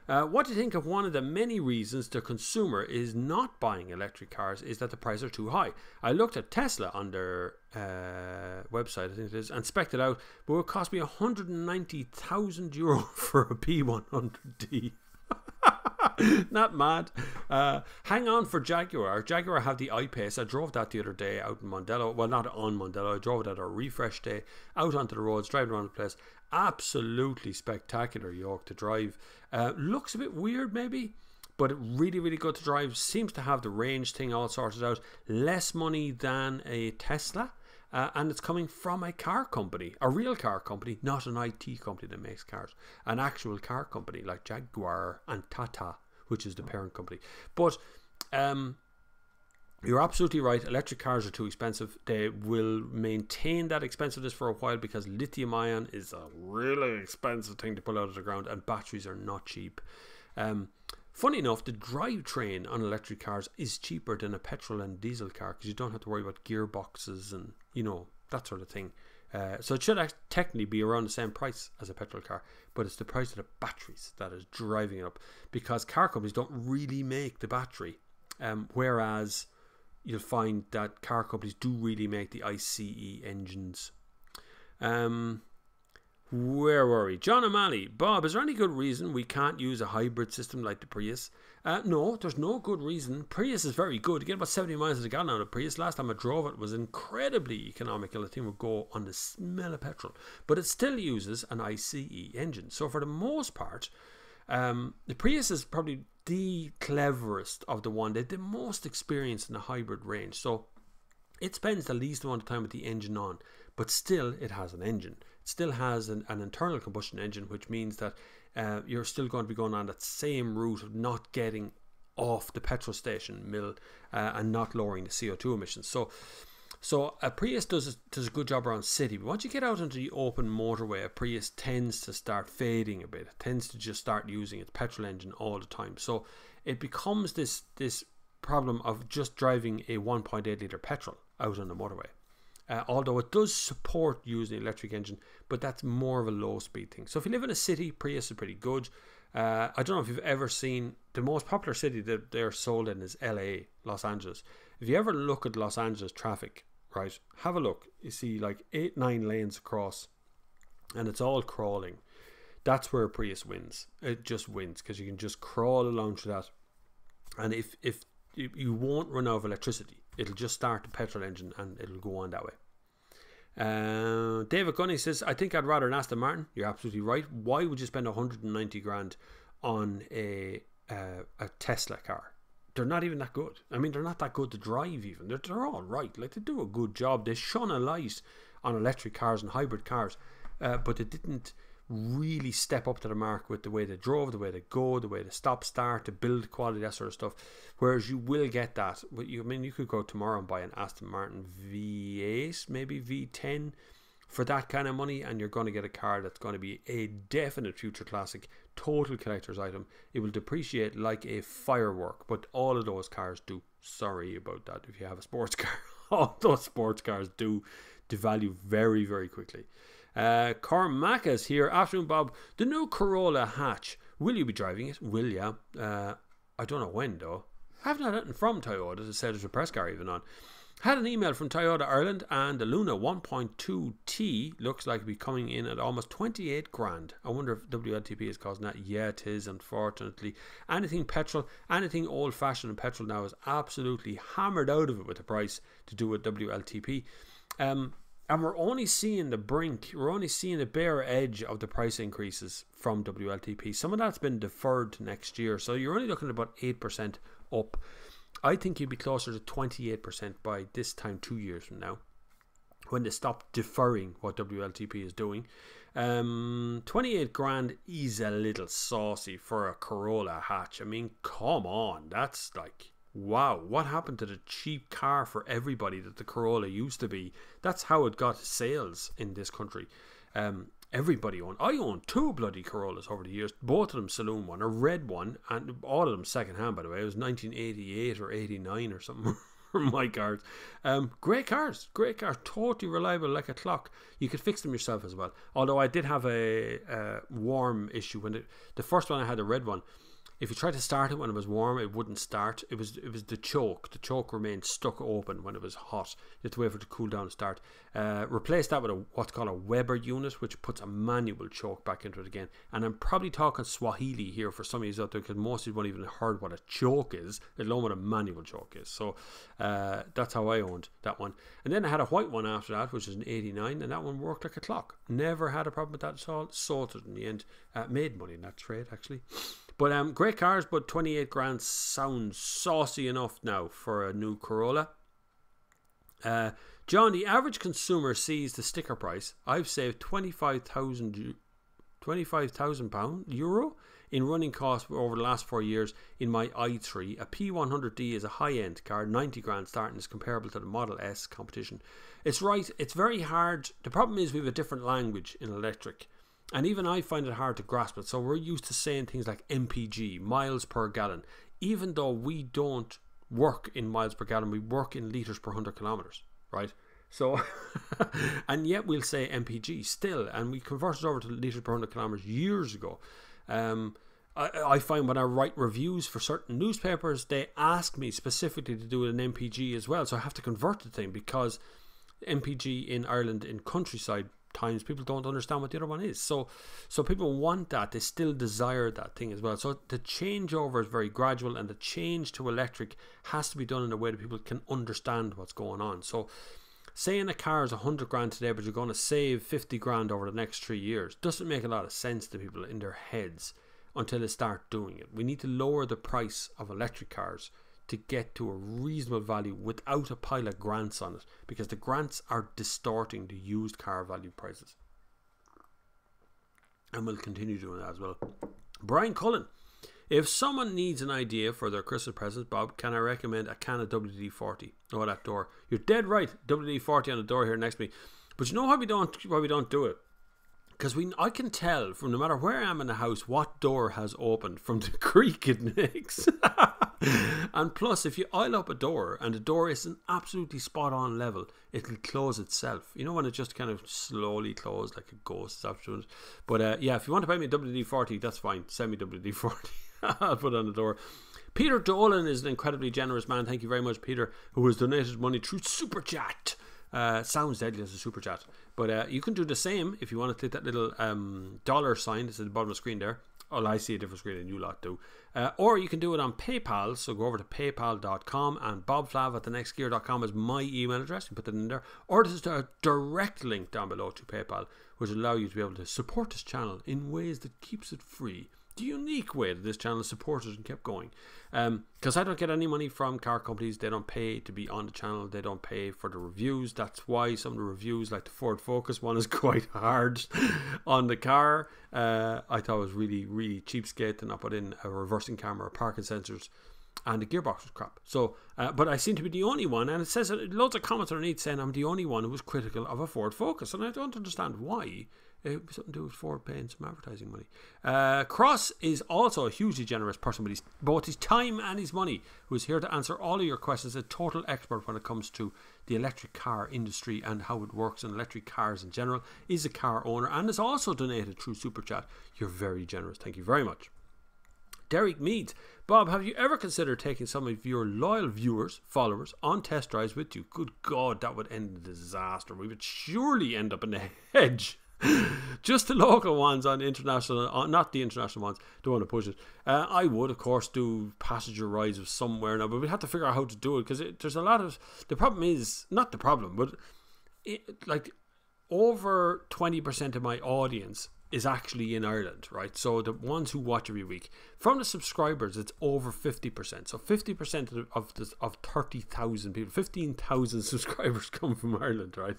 What do you think of one of the many reasons the consumer is not buying electric cars is that the prices are too high? I looked at Tesla on their website, I think it is, and spec'd it out, but it would cost me €190,000 for a P100D. Not mad. Hang on for Jaguar. Jaguar have the I-Pace. I drove that the other day out in Mondello. Well, not on Mondello. I drove it at a refresh day, out onto the roads, driving around the place. Absolutely spectacular yoke to drive. Looks a bit weird maybe, but really, really good to drive. Seems to have the range thing all sorted out. Less money than a Tesla. And it's coming from a car company, a real car company, not an IT company that makes cars. An actual car company like Jaguar and Tata, which is the parent company. But You're absolutely right. Electric cars are too expensive. They will maintain that expensiveness for a while because lithium ion is a really expensive thing to pull out of the ground, and batteries are not cheap. Funny enough, the drivetrain on electric cars is cheaper than a petrol and diesel car because you don't have to worry about gearboxes and, you know, that sort of thing. So it should technically be around the same price as a petrol car, but it's the price of the batteries that is driving it up because car companies don't really make the battery, whereas you'll find that car companies do really make the ICE engines. Where were we? John O'Malley. Bob, is there any good reason we can't use a hybrid system like the Prius? No, there's no good reason. Prius is very good. You get about 70 miles to the gallon out of Prius. Last time I drove it was incredibly economical. I think it would go on the smell of petrol. But it still uses an ICE engine. So for the most part, the Prius is probably the cleverest of the one. They're the most experienced in the hybrid range. So it spends the least amount of time with the engine on. But still, it has an engine. It still has an internal combustion engine, which means that you're still going to be going on that same route of not getting off the petrol station mill and not lowering the CO2 emissions. So a Prius does a good job around city, but once you get out into the open motorway, a Prius tends to start fading a bit. It tends to just start using its petrol engine all the time. So it becomes this problem of just driving a 1.8 litre petrol out on the motorway. Although it does support using an electric engine, but that's more of a low speed thing. So if you live in a city, Prius is pretty good. I don't know if you've ever seen, the most popular city that they're sold in is LA, Los Angeles. If you ever look at Los Angeles traffic, right, have a look. You see like 8-9 lanes across and it's all crawling. That's where Prius wins. It just wins because you can just crawl along to that. And if you won't run out of electricity, it'll just start the petrol engine and it'll go on that way. David Gunny says, I think I'd rather an Aston Martin. You're absolutely right. Why would you spend 190 grand on a Tesla car? They're not even that good. I mean, they're not that good to drive even. They're all right. Like, they do a good job. They shone a light on electric cars and hybrid cars, but they didn't really step up to the mark with the way they drove, the way they go, the way they stop, start, the build quality, that sort of stuff. Whereas you will get that. You could go tomorrow and buy an Aston Martin V8, maybe V10 for that kind of money, and you're going to get a car that's going to be a definite future classic, total collector's item. It will depreciate like a firework, but all of those cars do. Sorry about that if you have a sports car. All those sports cars do devalue very, very quickly. Cormac is here. Afternoon, Bob. The new Corolla hatch. Will you be driving it? Will ya? I don't know when though. I haven't had anything from Toyota to say there's a press car even on. Had an email from Toyota Ireland, and the Luna 1.2T looks like it'll be coming in at almost 28 grand. I wonder if WLTP is causing that. Yeah, it is, unfortunately. Anything petrol, anything old fashioned and petrol now is absolutely hammered out of it with the price to do with WLTP. And we're only seeing the brink, we're only seeing the bare edge of the price increases from WLTP. Some of that's been deferred to next year, so you're only looking at about 8% up. I think you'd be closer to 28% by this time 2 years from now, when they stop deferring what WLTP is doing. 28 grand is a little saucy for a Corolla hatch. I mean, come on, that's like, wow, what happened to the cheap car for everybody that the Corolla used to be? That's how it got sales in this country. Everybody owned. I owned 2 bloody Corollas over the years. Both of them saloon one, a red one, and all of them second hand, by the way. It was 1988 or 89 or something for my cars. Great cars, totally reliable like a clock. You could fix them yourself as well. Although I did have a warm issue when the first one I had, a red one. If you tried to start it when it was warm, it wouldn't start. It was the choke. The choke remained stuck open when it was hot. You have to wait for it to cool down and start. Replace that with what's called a Weber unit, which puts a manual choke back into it again. And I'm probably talking Swahili here for some of you out there, because most of you won't even heard what a choke is, let alone what a manual choke is. So that's how I owned that one. And then I had a white one after that, which is an 89, and that one worked like a clock. Never had a problem with that at all. Sorted in the end. Made money in that trade, actually. But great cars, but 28 grand sounds saucy enough now for a new Corolla. John, the average consumer sees the sticker price. I've saved €25,000 euro in running costs over the last 4 years in my i3. A P100D is a high-end car, 90 grand starting, is comparable to the Model S competition. It's right, it's very hard. The problem is we have a different language in electric. And even I find it hard to grasp it. So we're used to saying things like MPG, miles per gallon. Even though we don't work in miles per gallon, we work in litres per 100 kilometres, right? So, and yet we'll say MPG still. And we converted over to litres per 100 kilometres years ago. I find when I write reviews for certain newspapers, they ask me specifically to do an MPG as well. So I have to convert the thing because MPG in Ireland, in countryside times, people don't understand what the other one is. So people want that. They still desire that thing as well. So the changeover is very gradual, and the change to electric has to be done in a way that people can understand what's going on. So saying a car is 100 grand today, but you're going to save 50 grand over the next 3 years doesn't make a lot of sense to people in their heads until they start doing it. We need to lower the price of electric cars to get to a reasonable value without a pile of grants on it, because the grants are distorting the used car value prices. And we'll continue doing that as well. Brian Cullen: if someone needs an idea for their Christmas present, Bob, can I recommend a can of WD-40? Oh, that door. You're dead right. WD-40 on the door here next to me. But you know why we don't do it? Because I can tell from no matter where I am in the house what door has opened from the creak it makes. And plus, if you oil up a door and the door isn't absolutely spot on level, it'll close itself. You know, when it just kind of slowly closes like a ghost afterwards. But yeah, if you want to buy me a WD-40, that's fine. Send me WD-40. I'll put it on the door. Peter Dolan is an incredibly generous man. Thank you very much, Peter, who has donated money through Super Chat. Sounds deadly as a super chat, but you can do the same if you want to click that little dollar sign that's at the bottom of the screen there. Well, I see a different screen than you lot do. Or you can do it on PayPal. So go over to paypal.com, and bobflav@thenextgear.com is my email address. You put that in there. Or there's a direct link down below to PayPal, which will allow you to be able to support this channel in ways that keeps it free. The unique way that this channel is supported and kept going, because I don't get any money from car companies. They don't pay to be on the channel. They don't pay for the reviews. That's why some of the reviews, like the Ford Focus one, is quite hard on the car. I thought it was really, really cheapskate to not put in a reversing camera, parking sensors, and the gearbox was crap. So but I seem to be the only one, and it says loads of comments underneath saying I'm the only one who was critical of a Ford Focus, and I don't understand why. It was something to do with Ford paying some advertising money. Cross is also a hugely generous person with both his time and his money, who is here to answer all of your questions. A total expert when it comes to the electric car industry and how it works, and electric cars in general. Is a car owner and is also donated through Super Chat. You're very generous. Thank you very much. Derek Meads: Bob, have you ever considered taking some of your loyal viewers, followers, on test drives with you? Good God, that would end in disaster. We would surely end up in the hedge. Just the local ones on international, not the international ones. Don't want to push it. I would, of course, do passenger rides of somewhere now, but we'd have to figure out how to do it, because there's a lot of. The problem is not the problem, but like over 20% of my audience is actually in Ireland, right? So the ones who watch every week, from the subscribers, it's over 50%. So 50% of 30,000 people, 15,000 subscribers come from Ireland, right?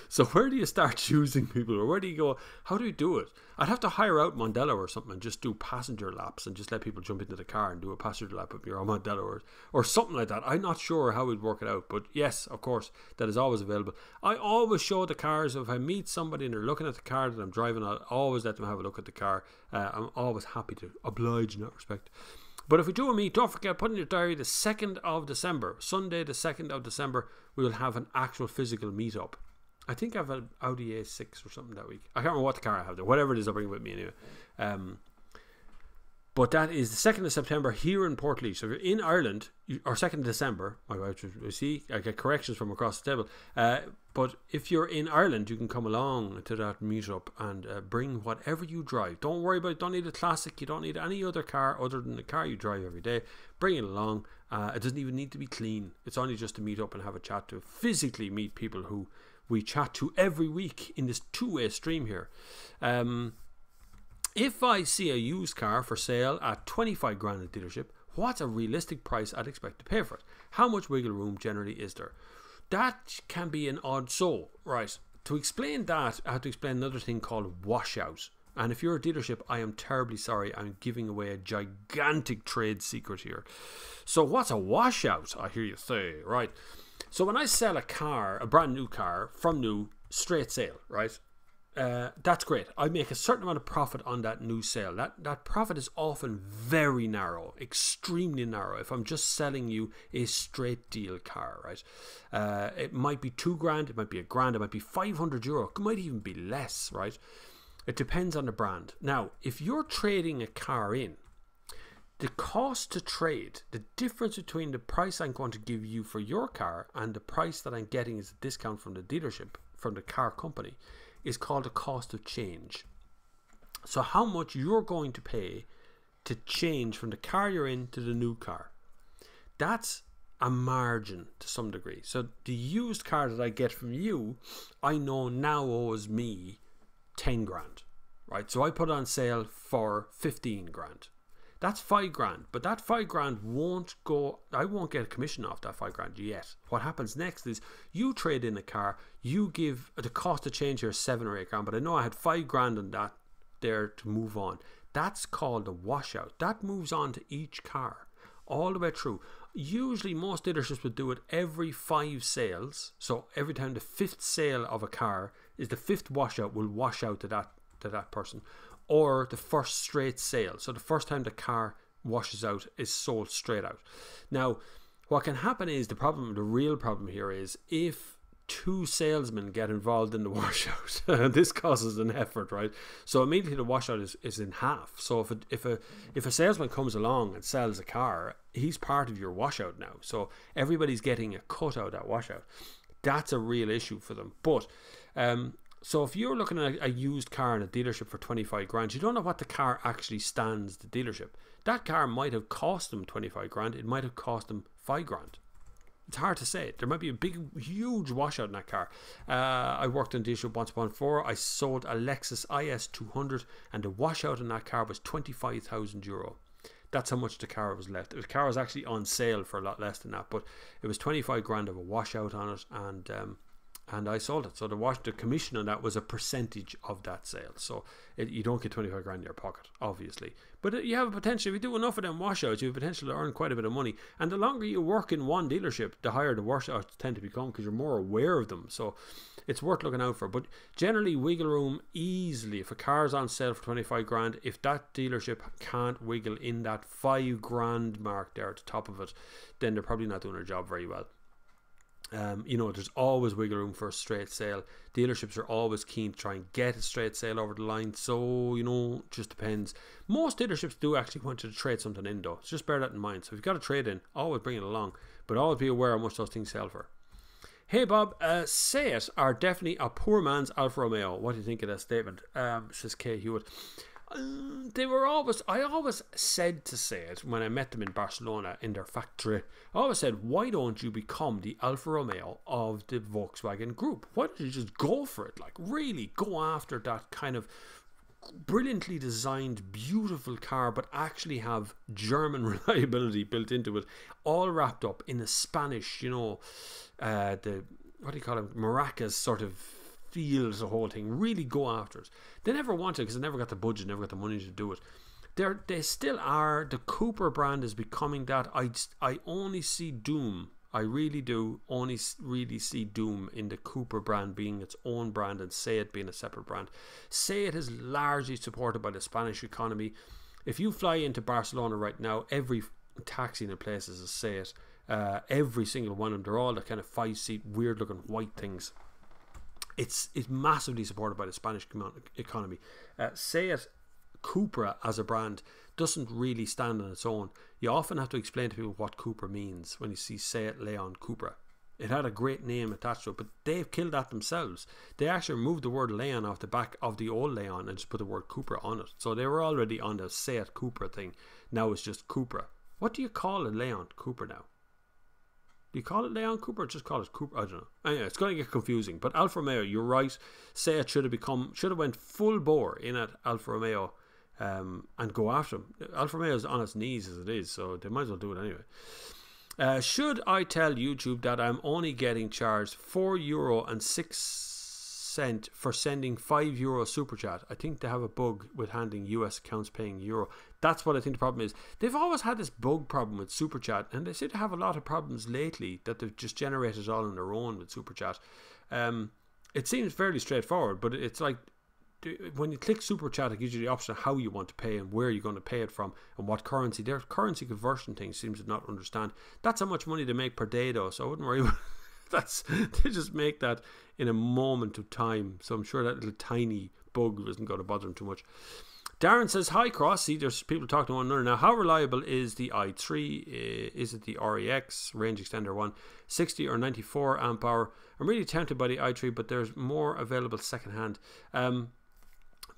So where do you start choosing people, or where do you go? How do you do it? I'd have to hire out Mondello or something and just do passenger laps and just let people jump into the car and do a passenger lap with me, or Mondello or something like that. I'm not sure how we'd work it out, but yes, of course, that is always available. I always show the cars. If I meet somebody and they're looking at the car that I'm driving, I'll always let them have a look at the car. I'm always happy to oblige in that respect. But if we do a meet, don't forget, put in your diary the 2nd of December, Sunday the 2nd of December, we will have an actual physical meet up. I think I have an Audi A6 or something that week. I can't remember what the car I have there. Whatever it is, I'll bring it with me anyway. But that is the 2nd of September here in Portlaoise. So if you're in Ireland, or 2nd of December, I get corrections from across the table. But if you're in Ireland, you can come along to that meetup and bring whatever you drive. Don't worry about it. Don't need a classic. You don't need any other car other than the car you drive every day. Bring it along. It doesn't even need to be clean. It's only just to meet up and have a chat, to physically meet people who we chat to every week in this two-way stream here. If I see a used car for sale at 25 grand at dealership, what's a realistic price I'd expect to pay for it? How much wiggle room generally is there? That can be an odd. So, right, to explain that, I have to explain another thing called washout. And if you're a dealership, I am terribly sorry. I'm giving away a gigantic trade secret here. So what's a washout, I hear you say, right? So when I sell a car, a brand new car, from new, straight sale, right? That's great. I make a certain amount of profit on that new sale. That profit is often very narrow, extremely narrow. If I'm just selling you a straight deal car, right? It might be $2,000, it might be $1,000, it might be €500, it might even be less, right? It depends on the brand. Now, if you're trading a car in, the cost to trade, the difference between the price I'm going to give you for your car and the price that I'm getting as a discount from the dealership, from the car company, is called the cost of change. So how much you're going to pay to change from the car you're in to the new car. That's a margin to some degree. So the used car that I get from you, I know now owes me 10 grand, right? So I put it on sale for 15 grand. That's 5 grand, but that 5 grand won't go, I won't get a commission off that 5 grand yet. What happens next is you trade in a car, you give the cost of change here 7 or 8 grand, but I know I had 5 grand on that there to move on. That's called a washout. That moves on to each car all the way through. Usually most dealerships would do it every 5 sales. So every time the 5th sale of a car is the 5th washout will wash out to that person. Or the first straight sale. So the first time the car washes out is sold straight out. Now, what can happen is the real problem here is if 2 salesmen get involved in the washout, this causes an effort, right? So immediately the washout is in half. So if a salesman comes along and sells a car, he's part of your washout now. So everybody's getting a cut out of that washout. That's a real issue for them. But so if you're looking at a used car in a dealership for 25 grand, you don't know what the car actually stands the dealership. That car might have cost them 25 grand. It might have cost them 5 grand. It's hard to say. There might be a huge washout in that car. I worked in a dealership once upon before. I sold a Lexus IS 200 and the washout in that car was €25,000. That's how much the car was left. The car was actually on sale for a lot less than that, but it was 25 grand of a washout on it, and I sold it. So the commission on that was a percentage of that sale. So you don't get 25 grand in your pocket, obviously. But you have a potential, if you do enough of them washouts, you have potential to earn quite a bit of money. And the longer you work in one dealership, the higher the washouts tend to become because you're more aware of them. So it's worth looking out for. But generally, wiggle room easily. If a car's on sale for 25 grand, if that dealership can't wiggle in that 5 grand mark there at the top of it, then they're probably not doing their job very well. There's always wiggle room for a straight sale. Dealerships are always keen to try and get a straight sale over the line. So, just depends. Most dealerships do actually want you to trade something in though. So just bear that in mind. So if you've got a trade in, always bring it along. But always be aware how much those things sell for. Hey Bob, Seat are definitely a poor man's Alfa Romeo. What do you think of that statement? Says Kay Hewitt. I always said to Seat when I met them in Barcelona in their factory, I always said, why don't you become the Alfa Romeo of the Volkswagen group? Why don't you just go for it? Like really go after that kind of brilliantly designed, beautiful car, but actually have German reliability built into it, all wrapped up in a Spanish, what do you call it, maracas sort of feels the whole thing. Really go after it. They never wanted, because they never got the budget, never got the money to do it. They still are. The Cooper brand is becoming that. I only see doom. I really do only really see doom in the Cooper brand being its own brand and Seat being a separate brand. Seat is largely supported by the Spanish economy. If you fly into Barcelona right now, every taxi in the place is a Seat. Every single one of them. They're all the kind of 5-seat weird looking white things. It's massively supported by the Spanish economy. Seat Cupra as a brand doesn't really stand on its own. You often have to explain to people what Cupra means when you see Seat Leon Cupra. It had a great name attached to it, but they've killed that themselves. They actually removed the word Leon off the back of the old Leon and just put the word Cupra on it. So they were already on the Seat Cupra thing. Now it's just Cupra. What do you call a Leon Cupra now? Do you call it Leon Cooper or just call it Cooper? I don't know. Anyway, it's going to get confusing. But Alfa Romeo, you're right. Seat should have went full bore in at Alfa Romeo and go after him. Alfa Romeo is on its knees as it is, so they might as well do it anyway. Should I tell YouTube that I'm only getting charged €4.06 sent for sending €5 super chat. I think they have a bug with handling US accounts paying euro. That's what I think the problem is. They've always had this bug problem with super chat, and they seem to have a lot of problems lately that they've just generated all on their own with super chat. It seems fairly straightforward, but it's like when you click super chat, it gives you the option of how you want to pay and where you're going to pay it from and what currency. Their currency conversion thing seems to not understand. That's how much money they make per day, though, so I wouldn't worry about they just make that in a moment of time, so I'm sure that little tiny bug isn't going to bother them too much. Darren says, hi Cross. See, there's people talking to one another now. How reliable is the i3? Is it the REX range extender one, 60 or 94 amp hour? I'm really tempted by the i3, but there's more available secondhand.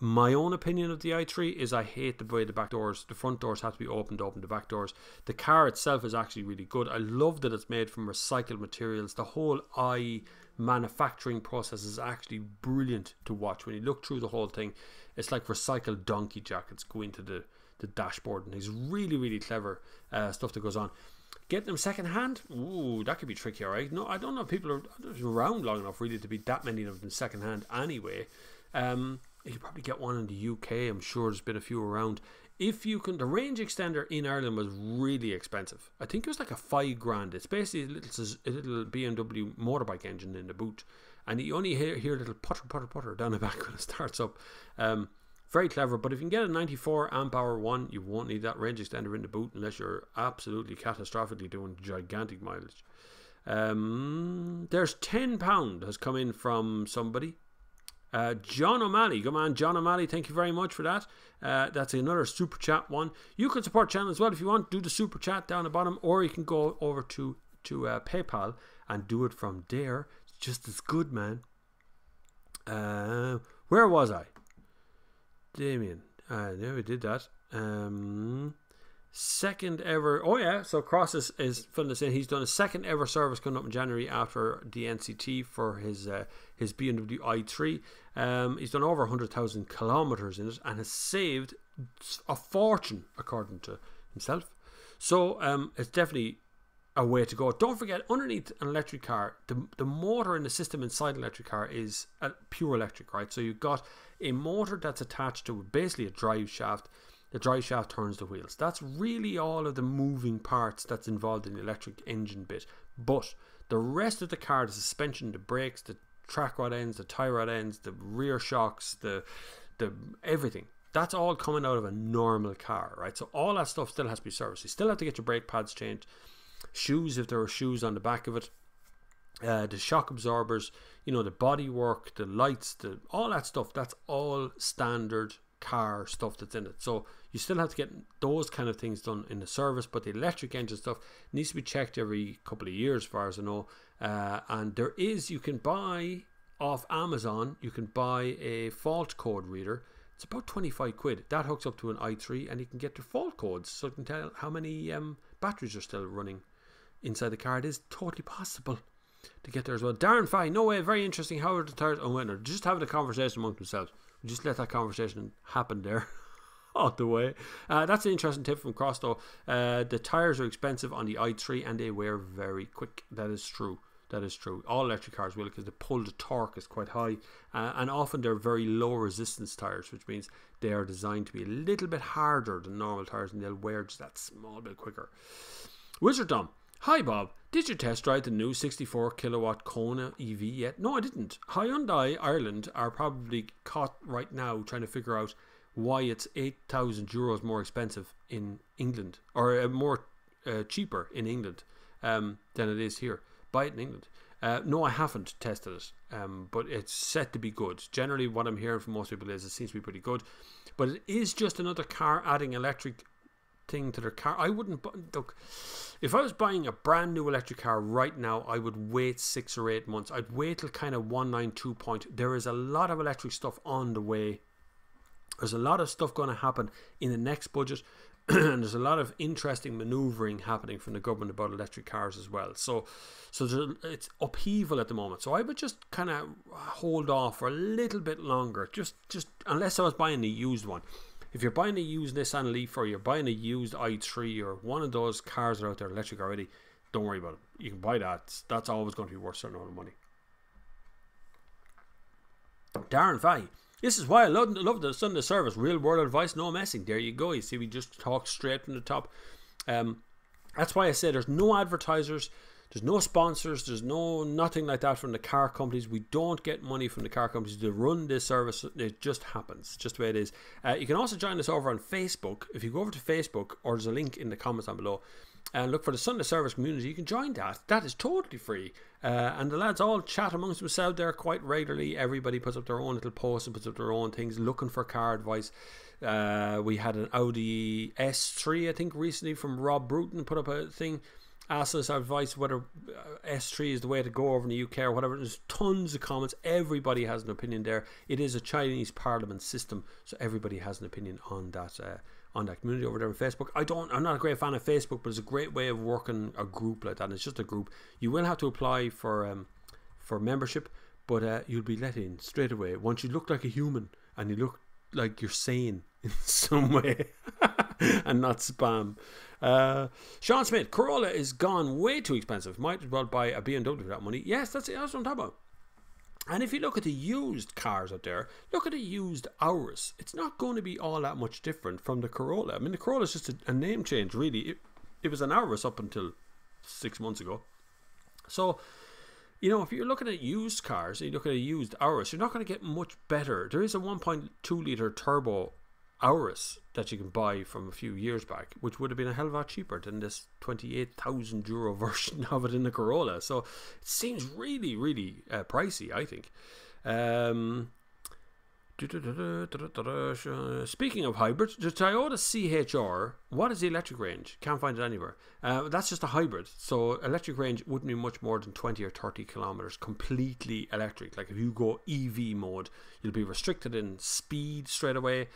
My own opinion of the i3 is I hate the way the front doors have to be opened to open the back doors. The car itself is actually really good. I love that it's made from recycled materials. The whole manufacturing process is actually brilliant to watch. When you look through the whole thing, it's like recycled donkey jackets go into the dashboard, and it's really, really clever stuff that goes on. Getting them second hand, ooh, that could be tricky, alright. No, I don't know if people are around long enough really to be that many of them second hand anyway. You probably get one in the UK. I'm sure there's been a few around. If you can, the range extender in Ireland was really expensive. I think it was like a $5,000. It's basically a little BMW motorbike engine in the boot, and you only hear a little putter down the back when it starts up. Very clever. But if you can get a 94 amp hour one, you won't need that range extender in the boot unless you're absolutely catastrophically doing gigantic mileage. There's £10 has come in from somebody. John O'Malley, come on, John O'Malley, thank you very much for that. That's another super chat one. You can support the channel as well if you want. Do the super chat down the bottom, or you can go over to PayPal and do it from there. It's just as good, man. Where was I? Damien, never did that. Second ever. Oh yeah, so Cross is filling us in. He's done a second ever service coming up in January after the NCT for his BMW i3. He's done over 100,000 kilometers in it and has saved a fortune according to himself. So it's definitely a way to go. Don't forget, underneath an electric car, the motor and the system inside an electric car is pure electric, right? So you've got a motor that's attached to basically a drive shaft. The drive shaft turns the wheels. That's really all of the moving parts that's involved in the electric engine bit. But the rest of the car, the suspension, the brakes, the track rod ends, the tie rod ends, the rear shocks, the everything, that's all coming out of a normal car, right? So all that stuff still has to be serviced. You still have to get your brake pads changed, shoes if there are shoes on the back of it, the shock absorbers, you know, the body work, the lights, all that stuff. That's all standard car stuff that's in it. So you still have to get those kind of things done in the service, but the electric engine stuff needs to be checked every couple of years as far as I know. And you can buy off Amazon, you can buy a fault code reader. It's about 25 quid. That hooks up to an i3 and you can get the fault codes, so you can tell how many batteries are still running inside the car. It is totally possible to get there as well. Darren Fye, no way, very interesting. How are the tires on winter? Just having a conversation amongst themselves. Just let that conversation happen there on the way. That's an interesting tip from Cross though. The tires are expensive on the i3 and they wear very quick. That is true. That is true. All electric cars will, because the torque is quite high, and often they're very low resistance tires, which means they are designed to be a little bit harder than normal tires, and they'll wear just that small bit quicker. Wizard Dom, hi Bob, did you test drive the new 64 kilowatt Kona EV yet? No, I didn't. Hyundai Ireland are probably caught right now trying to figure out why it's €8,000 more expensive in England, or more cheaper in England than it is here. Buy it in England. No, I haven't tested it, but it's set to be good. Generally, what I'm hearing from most people is it seems to be pretty good, but it is just another car adding electric thing to their car. I wouldn't look. If I was buying a brand new electric car right now, I would wait 6 or 8 months. I'd wait till kind of 192 point. There is a lot of electric stuff on the way. There's a lot of stuff going to happen in the next budget. And there's a lot of interesting manoeuvring happening from the government about electric cars as well. So it's upheaval at the moment. So I would just kind of hold off for a little bit longer, just unless I was buying a used one. If you're buying a used Nissan Leaf, or you're buying a used i3, or one of those cars that are out there electric already, don't worry about it. You can buy that. That's always going to be worth a certain amount of money. Darren Fahey. This is why I love the Sunday service. Real world advice, no messing. There you go. You see, we just talk straight from the top. That's why I say there's no advertisers, there's no sponsors, there's nothing like that from the car companies. We don't get money from the car companies to run this service. It just happens, just the way it is. You can also join us over on Facebook. If you go over to Facebook, or there's a link in the comments down below, and look for the Sunday Service community, you can join that. That is totally free. And the lads all chat amongst themselves there quite regularly. Everybody puts up their own little posts and puts up their own things, looking for car advice. We had an Audi S3, I think, recently from Rob Bruton, put up a thing, asked us advice whether S3 is the way to go over in the UK or whatever. There's tons of comments. Everybody has an opinion there. It is a Chinese parliament system, so everybody has an opinion on that community over there on Facebook. I'm not a great fan of Facebook, but it's a great way of working a group like that. And it's just a group. You will have to apply for membership, but you'll be let in straight away once you look like a human and you look like you're sane in some way and not spam. Sean Smith, Corolla is gone way too expensive. Might as well buy a BMW for that money. Yes, that's what I'm talking about. And if you look at the used cars out there, look at the used Auris. It's not going to be all that much different from the Corolla. I mean, the Corolla is just a name change, really. It was an Auris up until 6 months ago. So, you know, if you're looking at used cars and you look at a used Auris, you're not going to get much better. There is a 1.2 litre turbo Auris that you can buy from a few years back, which would have been a hell of a lot cheaper than this €28,000 version of it in the Corolla. So it seems really, really pricey, I think. Speaking of hybrids, the Toyota CHR, what is the electric range? Can't find it anywhere. That's just a hybrid, so electric range wouldn't be much more than 20 or 30 kilometers, completely electric. Like if you go EV mode, you'll be restricted in speed straight away.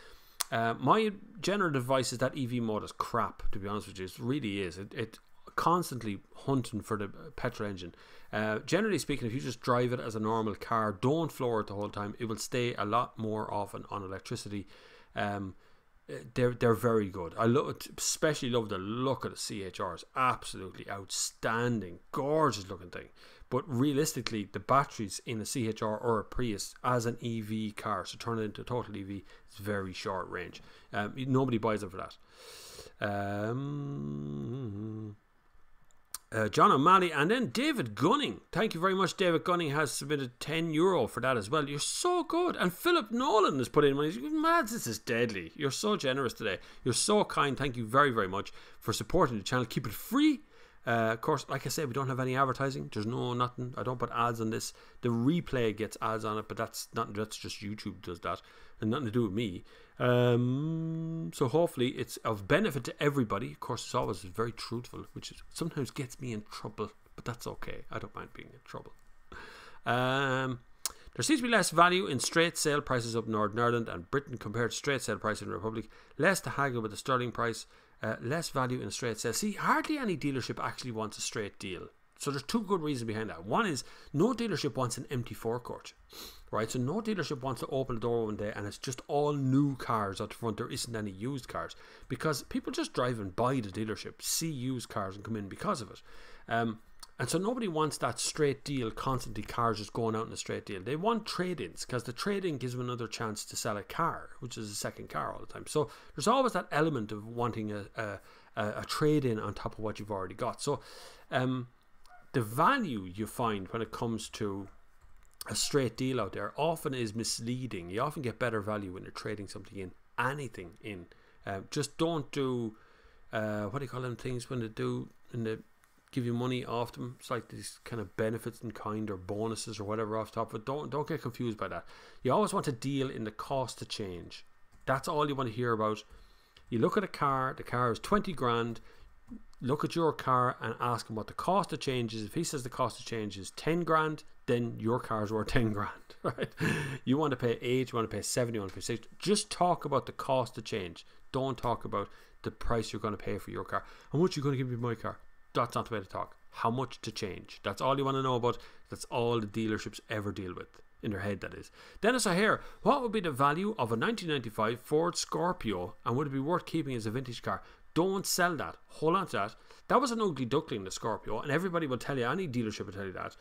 My general advice is that EV mode is crap, to be honest with you. It really is. It constantly hunting for the petrol engine. Generally speaking, if you just drive it as a normal car, don't floor it the whole time, it will stay a lot more often on electricity. They're very good. I especially love the look of the CHRs. Absolutely outstanding, gorgeous looking thing. But realistically, the batteries in a CHR or a Prius as an EV car, so turn it into a total EV, it's very short range. Nobody buys it for that. John O'Malley, and then David Gunning. Thank you very much. David Gunning has submitted €10 for that as well. You're so good. And Philip Nolan has put in money. Mads, this is deadly. You're so generous today. You're so kind. Thank you very, very much for supporting the channel. Keep it free. Of course, like I said, we don't have any advertising. There's nothing. I don't put ads on this. The replay gets ads on it, but that's just YouTube does that, and nothing to do with me. So hopefully it's of benefit to everybody. Of course, it's always very truthful, which sometimes gets me in trouble, but that's okay. I don't mind being in trouble. There seems to be less value in straight sale prices up in Northern Ireland and Britain compared to straight sale prices in the Republic. Less to haggle with the sterling price. Less value in a straight sale. See, hardly any dealership actually wants a straight deal. So there's two good reasons behind that. One is no dealership wants an empty forecourt, right? So no dealership wants to open the door one day and it's just all new cars out the front. There isn't any used cars because people just drive and buy the dealership, see used cars and come in because of it. And so nobody wants that straight deal, constantly cars just going out in a straight deal. They want trade-ins because the trade-in gives them another chance to sell a car, which is a second car all the time. So there's always that element of wanting a trade-in on top of what you've already got. So the value you find when it comes to a straight deal out there often is misleading. You often get better value when you're trading something in, anything in. Just don't do, what do you call them things when they do, in the give you money off them. It's like these kind of benefits in kind or bonuses or whatever off top. But don't get confused by that. You always want to deal in the cost to change. That's all you want to hear about. You look at a car, the car is 20 grand. Look at your car and ask him what the cost of change is. If he says the cost of change is 10 grand, then your car's worth 10 grand, right? You want to pay 8, you want to pay 7, you want to pay 6. Just talk about the cost of change. Don't talk about the price you're going to pay for your car. How much are you going to give me my car? That's not the way to talk. How much to change? That's all you want to know about. That's all the dealerships ever deal with. In their head, that is. Dennis O'Hare, what would be the value of a 1995 Ford Scorpio and would it be worth keeping as a vintage car? Don't sell that. Hold on to that. That was an ugly duckling, the Scorpio, and everybody will tell you, any dealership will tell you that.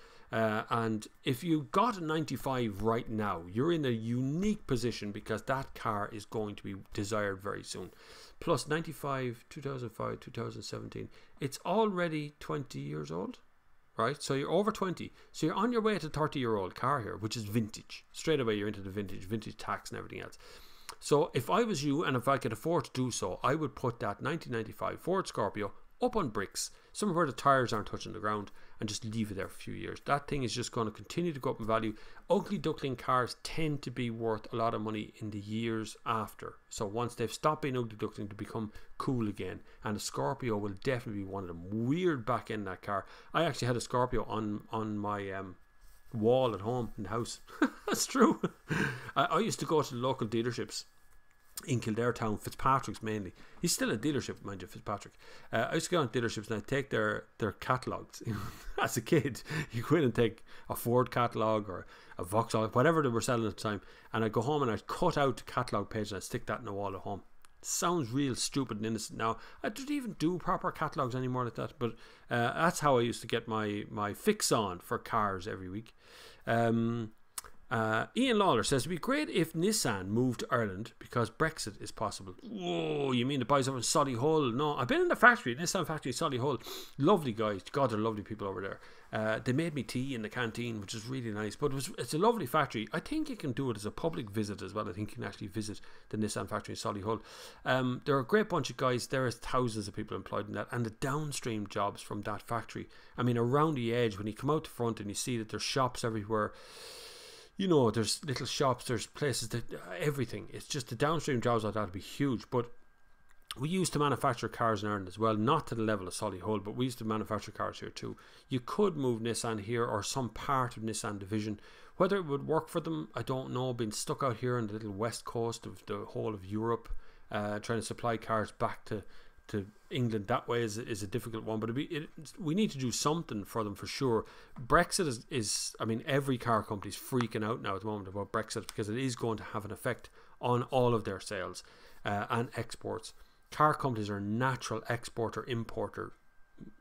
And if you got a 95 right now, you're in a unique position because that car is going to be desired very soon. Plus 95, 2005, 2017, it's already 20 years old, right? So you're over 20. So you're on your way to a 30-year-old car here, which is vintage. Straight away you're into the vintage tax and everything else. So if I was you, and if I could afford to do so, I would put that 1995 Ford Scorpio up on bricks, somewhere where the tyres aren't touching the ground, and just leave it there for a few years. That thing is just going to continue to go up in value. Ugly duckling cars tend to be worth a lot of money in the years after. So once they've stopped being ugly duckling, to become cool again. And a Scorpio will definitely be one of them. Weird back in that car. I actually had a Scorpio on my wall at home in the house. That's true. I used to go to the local dealerships in Kildare town, Fitzpatrick's mainly. He's still a dealership, mind you, Fitzpatrick. I used to go on dealerships and I'd take their catalogues. As a kid, you go in and take a Ford catalogue or a Vauxhall, whatever they were selling at the time, and I'd go home and I'd cut out the catalogue page and I'd stick that in the wall at home. Sounds real stupid and innocent now. I don't even do proper catalogues anymore like that, but that's how I used to get my fix on for cars every week. Ian Lawler says it'd be great if Nissan moved to Ireland because Brexit is possible. Whoa, you mean the boys over in Solihull? No, I've been in the factory, Nissan factory, Solihull. Lovely guys. God, they're lovely people over there. They made me tea in the canteen, which is really nice. But it's a lovely factory. I think you can do it as a public visit as well. I think you can actually visit the Nissan factory in Solihull. They're a great bunch of guys. There is thousands of people employed in that, and the downstream jobs from that factory. I mean, around the edge, when you come out the front and you see that there's shops everywhere. You know, there's little shops, there's places, that everything. It's just the downstream jobs like that would be huge. But we used to manufacture cars in Ireland as well, not to the level of Solihull, but we used to manufacture cars here too. You could move Nissan here or some part of Nissan division. Whether it would work for them, I don't know. Being stuck out here on the little west coast of the whole of Europe, trying to supply cars back to England that way is a difficult one, but we need to do something for them for sure. Brexit is I mean, every car company is freaking out now at the moment about Brexit because it is going to have an effect on all of their sales and exports. Car companies are natural exporter importer,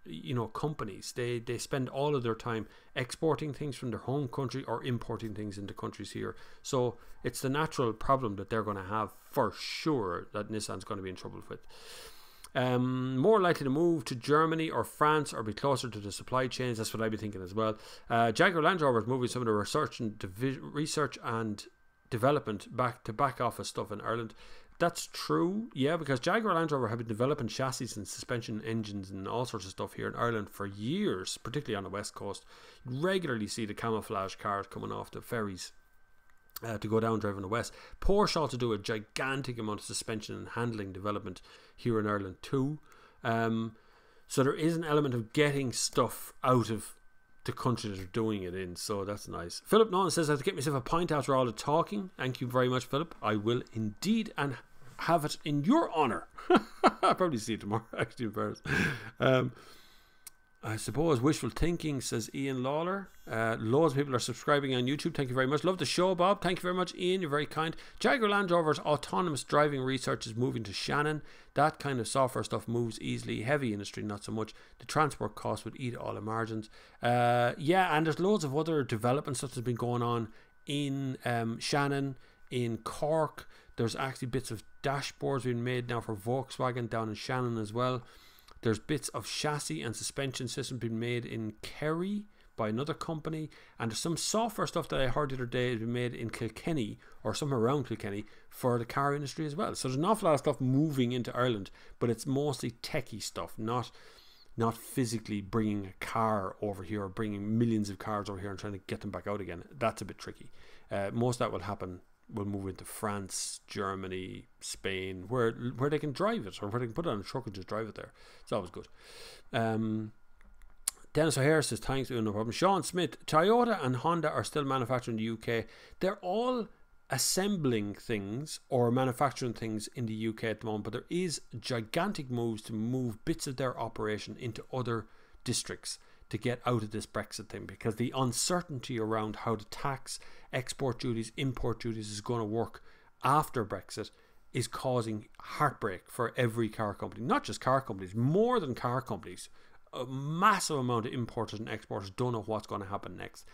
you know, companies. They spend all of their time exporting things from their home country or importing things into countries here. So it's the natural problem that they're going to have for sure, that Nissan's going to be in trouble with. More likely to move to Germany or France or be closer to the supply chains. That's what I'd be thinking as well. Jaguar Land Rover is moving some of the research and development back to back office stuff in Ireland. That's true, yeah, because Jaguar Land Rover have been developing chassis and suspension engines and all sorts of stuff here in Ireland for years, particularly on the west coast. You regularly see the camouflage cars coming off the ferries to go down driving the west. Porsche also do a gigantic amount of suspension and handling development here in Ireland too. So there is an element of getting stuff out of the country that they're doing it in, so that's nice. Philip Nolan says I have to get myself a pint after all the talking. Thank you very much, Philip. I will indeed, and have it in your honour. I'll probably see you tomorrow, actually, in Paris. I suppose wishful thinking, says Ian Lawler. Loads of people are subscribing on YouTube. Thank you very much. Love the show, Bob. Thank you very much, Ian. You're very kind. Jaguar Land Rover's autonomous driving research is moving to Shannon. That kind of software stuff moves easily. Heavy industry, not so much. The transport costs would eat all the margins. Yeah, and there's loads of other development stuff that's been going on in Shannon, in Cork. There's actually bits of dashboards being made now for Volkswagen down in Shannon as well. There's bits of chassis and suspension system being made in Kerry by another company, and there's some software stuff that I heard the other day has been made in Kilkenny or somewhere around Kilkenny for the car industry as well. So there's an awful lot of stuff moving into Ireland, but it's mostly techie stuff, not physically bringing a car over here or bringing millions of cars over here and trying to get them back out again. That's a bit tricky. Most of that will move into France, Germany, Spain, where they can drive it, or where they can put it on a truck and just drive it there. It's always good. Dennis O'Hare says thanks, no problem. Sean Smith, Toyota and Honda are still manufacturing in the UK. They're all assembling things or manufacturing things in the UK at the moment, but there is gigantic moves to move bits of their operation into other districts to get out of this Brexit thing, because the uncertainty around how the tax, export duties, import duties is going to work after Brexit is causing heartbreak for every car company. Not just car companies, more than car companies. A massive amount of importers and exporters don't know what's going to happen next.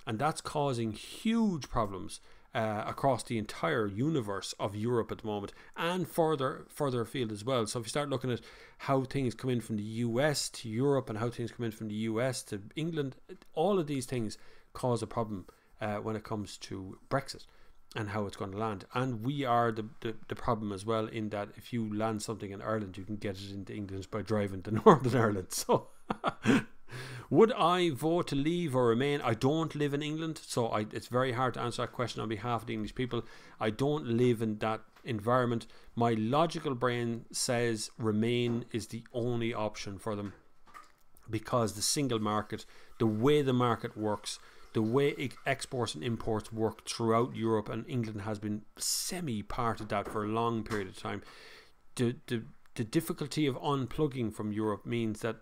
And that's causing huge problems across the entire universe of Europe at the moment, and further afield as well. So if you start looking at how things come in from the US to Europe and how things come in from the US to England, all of these things cause a problem when it comes to Brexit and how it's going to land. And we are the problem as well, in that if you land something in Ireland, you can get it into England by driving to Northern Ireland. So would I vote to leave or remain? I don't live in England, so it's very hard to answer that question on behalf of the English people. I don't live in that environment. My logical brain says remain is the only option for them, because the single market, the way the market works, the way exports and imports work throughout Europe, and England has been semi-part of that for a long period of time. The difficulty of unplugging from Europe means that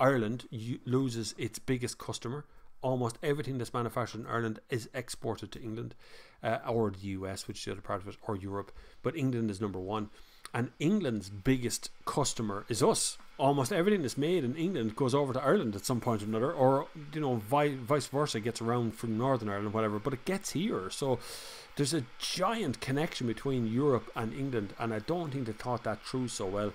Ireland loses its biggest customer. Almost everything that's manufactured in Ireland is exported to England, or the US, which is the other part of it, or Europe. But England is number one. And England's biggest customer is us. Almost everything that's made in England goes over to Ireland at some point or another, or vice versa, gets around from Northern Ireland, whatever, but it gets here. So there's a giant connection between Europe and England, and I don't think they thought that through so well.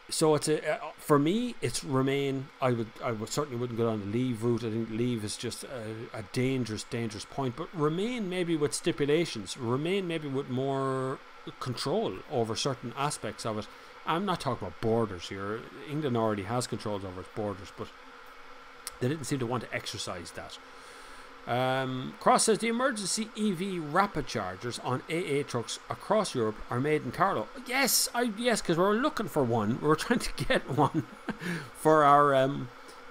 So it's for me, it's remain. I would certainly wouldn't go down the leave route. I think leave is just a dangerous point. But remain maybe with stipulations. Remain maybe with more control over certain aspects of it. I'm not talking about borders here. England already has controls over its borders, but they didn't seem to want to exercise that. Cross says the emergency EV rapid chargers on AA trucks across Europe are made in Carlow. Yes, because we were looking for one. We were trying to get one for our.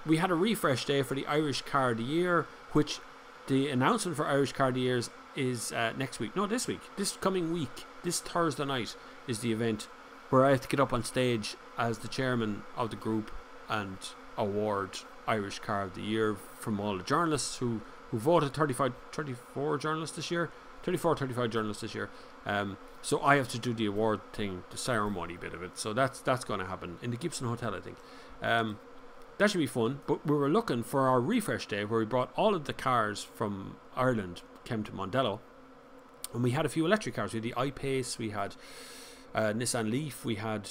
We had a refresh day for the Irish Car of the Year, which the announcement for Irish Car of the Year is next week. No, this week. This coming week. This Thursday night is the event where I have to get up on stage as the chairman of the group and award Irish Car of the Year from all the journalists who voted. 34 journalists this year. So I have to do the award thing, the ceremony bit of it. So that's going to happen in the Gibson Hotel, I think. That should be fun. But we were looking for our refresh day where we brought all of the cars from Ireland, came to Mondello, and we had a few electric cars. We had the I-Pace, we had Nissan Leaf, we had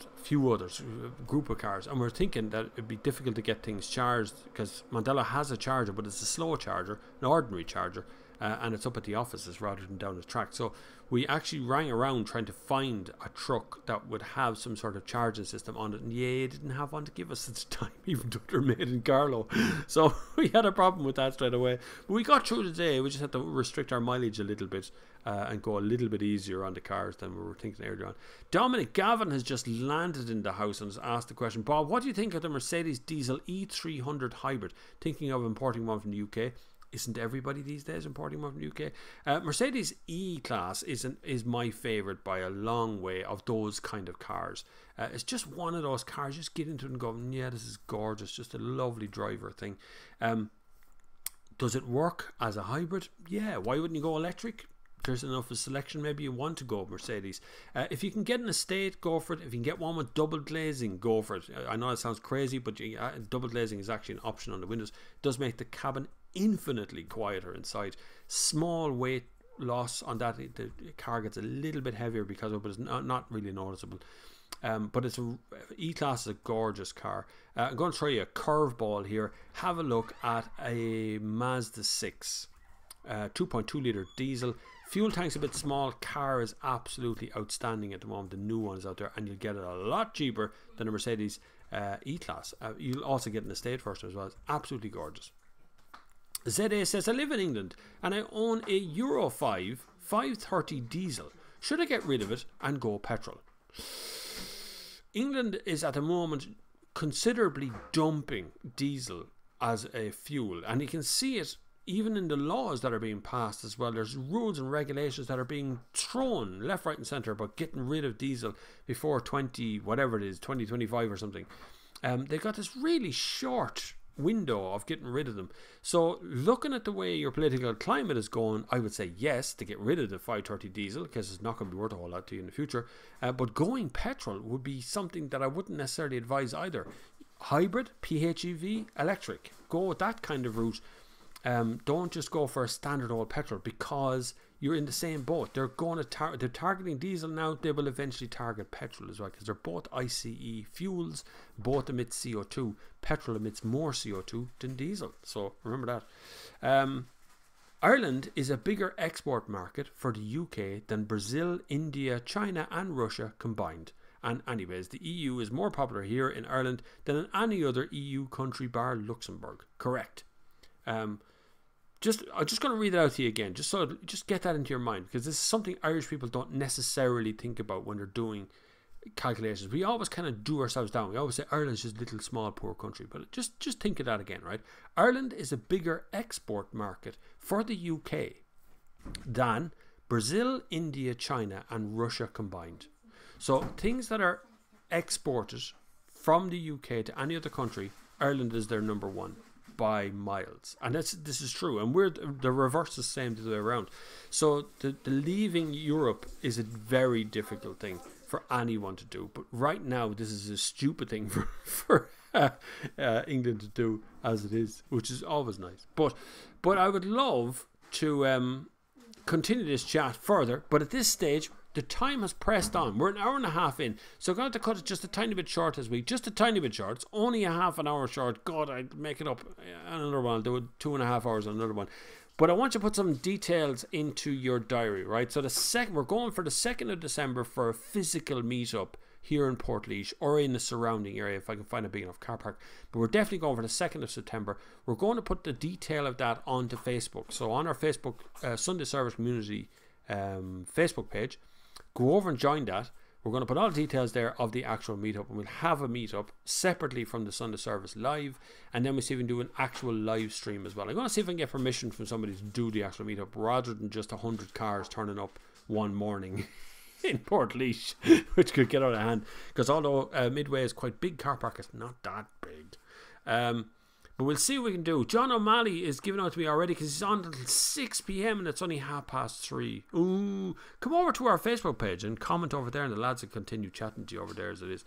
a few others, a group of cars, and we're thinking that it'd be difficult to get things charged because Mondello has a charger, but it's a slow charger, an ordinary charger, and it's up at the offices rather than down the track. So we actually rang around trying to find a truck that would have some sort of charging system on it, and they didn't have one to give us at the time, even though they're made in Carlow. So we had a problem with that straight away. But we got through the day. We just had to restrict our mileage a little bit and go a little bit easier on the cars than we were thinking earlier on. Dominic Gavin has just landed in the house and has asked the question, Bob, what do you think of the Mercedes diesel E300 hybrid? Thinking of importing one from the UK. Isn't everybody these days importing one from the UK? Mercedes E-Class is my favourite by a long way of those kind of cars. It's just one of those cars, you just get into it and go, yeah, this is gorgeous, just a lovely driver thing. Does it work as a hybrid? Yeah, why wouldn't you go electric? There's enough of a selection. Maybe you want to go Mercedes. If you can get an estate, go for it. If you can get one with double glazing, go for it. I know it sounds crazy, but double glazing is actually an option on the windows. It does make the cabin infinitely quieter inside. Small weight loss on that. The car gets a little bit heavier because of it, but it's not really noticeable. But it's E-Class is a gorgeous car. I'm going to throw you a curveball here. Have a look at a Mazda 6 2.2 litre diesel. Fuel tank's a bit small. Car is absolutely outstanding at the moment. The new ones out there, and you'll get it a lot cheaper than a Mercedes E-Class. You'll also get an estate version as well. It's absolutely gorgeous. ZA says, I live in England and I own a Euro 5 530 diesel. Should I get rid of it and go petrol? England is at the moment considerably dumping diesel as a fuel, and you can see it even in the laws that are being passed as well. There's rules and regulations that are being thrown left, right and centre about getting rid of diesel before 2025 or something. They've got this really short window of getting rid of them. So looking at the way your political climate is going, I would say yes to get rid of the 530 diesel, because it's not going to be worth a whole lot to you in the future. But going petrol would be something that I wouldn't necessarily advise either. Hybrid, PHEV, electric. Go with that kind of route. Don't just go for a standard old petrol, because you're in the same boat. They're going to they're targeting diesel now. They will eventually target petrol as well, because they're both ICE fuels. Both emit CO2. Petrol emits more CO2 than diesel, so remember that. Ireland is a bigger export market for the UK than Brazil, India, China and Russia combined. And anyways, the EU is more popular here in Ireland than in any other EU country bar Luxembourg. Correct. I'm just going to read it out to you again, just get that into your mind, because this is something Irish people don't necessarily think about when they're doing calculations. We always kind of do ourselves down. We always say Ireland's just a little small poor country, but just think of that again, right? Ireland is a bigger export market for the UK than Brazil, India, China and Russia combined. So things that are exported from the UK to any other country, Ireland is their number one by miles. And this is true, and we're the reverse is the same the way around. So the leaving Europe is a very difficult thing for anyone to do, but right now this is a stupid thing for England to do as it is, which is always nice. But I would love to continue this chat further, but at this stage the time has pressed on. We're an hour and a half in, so I'm going to cut it just a tiny bit short this week. Just a tiny bit short. It's only a half an hour short. God, I'd make it up another one. I'll do it 2.5 hours on another one. But I want you to put some details into your diary, right? So we're going for the 2nd of December for a physical meetup here in Portlaoise or in the surrounding area if I can find a big enough car park. But we're definitely going for the 2nd of September. We're going to put the detail of that onto Facebook. So on our Facebook Sunday Service Community Facebook page, go over and join that. We're going to put all the details there of the actual meetup, and we'll have a meetup separately from the Sunday Service live, and then we'll see if we can do an actual live stream as well. I'm going to see if I can get permission from somebody to do the actual meetup rather than just 100 cars turning up one morning in Portlaoise, which could get out of hand, because although Midway is quite big car park, it's not that big. But we'll see what we can do. John O'Malley is giving out to me already because he's on until 6 p.m. and it's only 3:30. Ooh, come over to our Facebook page and comment over there, and the lads will continue chatting to you over there as it is.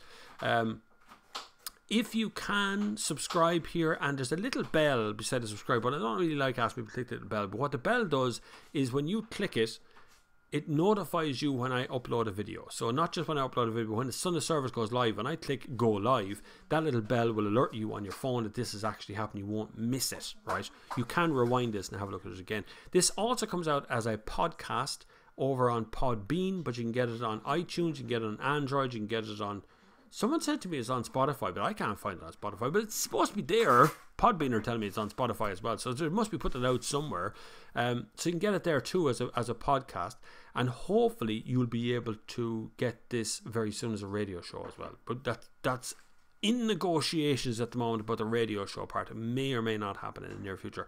If you can subscribe here, and there's a little bell beside the subscribe button. I don't really like asking people to click the little bell, but what the bell does is when you click it, it notifies you when I upload a video. So not just when I upload a video, when the Sunday Service goes live and I click go live, that little bell will alert you on your phone that this is actually happening. You won't miss it, right? You can rewind this and have a look at it again. This also comes out as a podcast over on Podbean, but you can get it on iTunes, you can get it on Android, you can get it on... Someone said to me it's on Spotify, but I can't find it on Spotify. But it's supposed to be there. Podbean are telling me it's on Spotify as well, so it must be putting it out somewhere. So you can get it there too as a podcast, and hopefully you'll be able to get this very soon as a radio show as well. But that's in negotiations at the moment about the radio show part. It may or may not happen in the near future,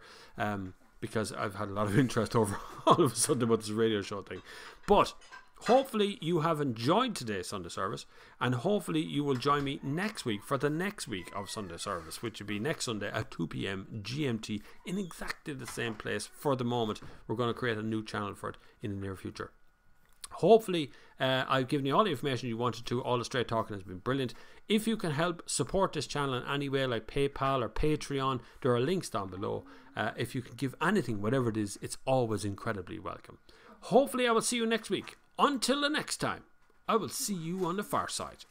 because I've had a lot of interest over all of a sudden about this radio show thing. But hopefully you have enjoyed today's Sunday Service, and hopefully you will join me next week for the next week of Sunday Service, which will be next Sunday at 2 p.m. GMT in exactly the same place. For the moment, we're going to create a new channel for it in the near future. Hopefully I've given you all the information you wanted to. All the straight talking has been brilliant. If you can help support this channel in any way, like PayPal or Patreon, there are links down below. If you can give anything, whatever it is, it's always incredibly welcome. Hopefully I will see you next week. Until the next time, I will see you on the far side.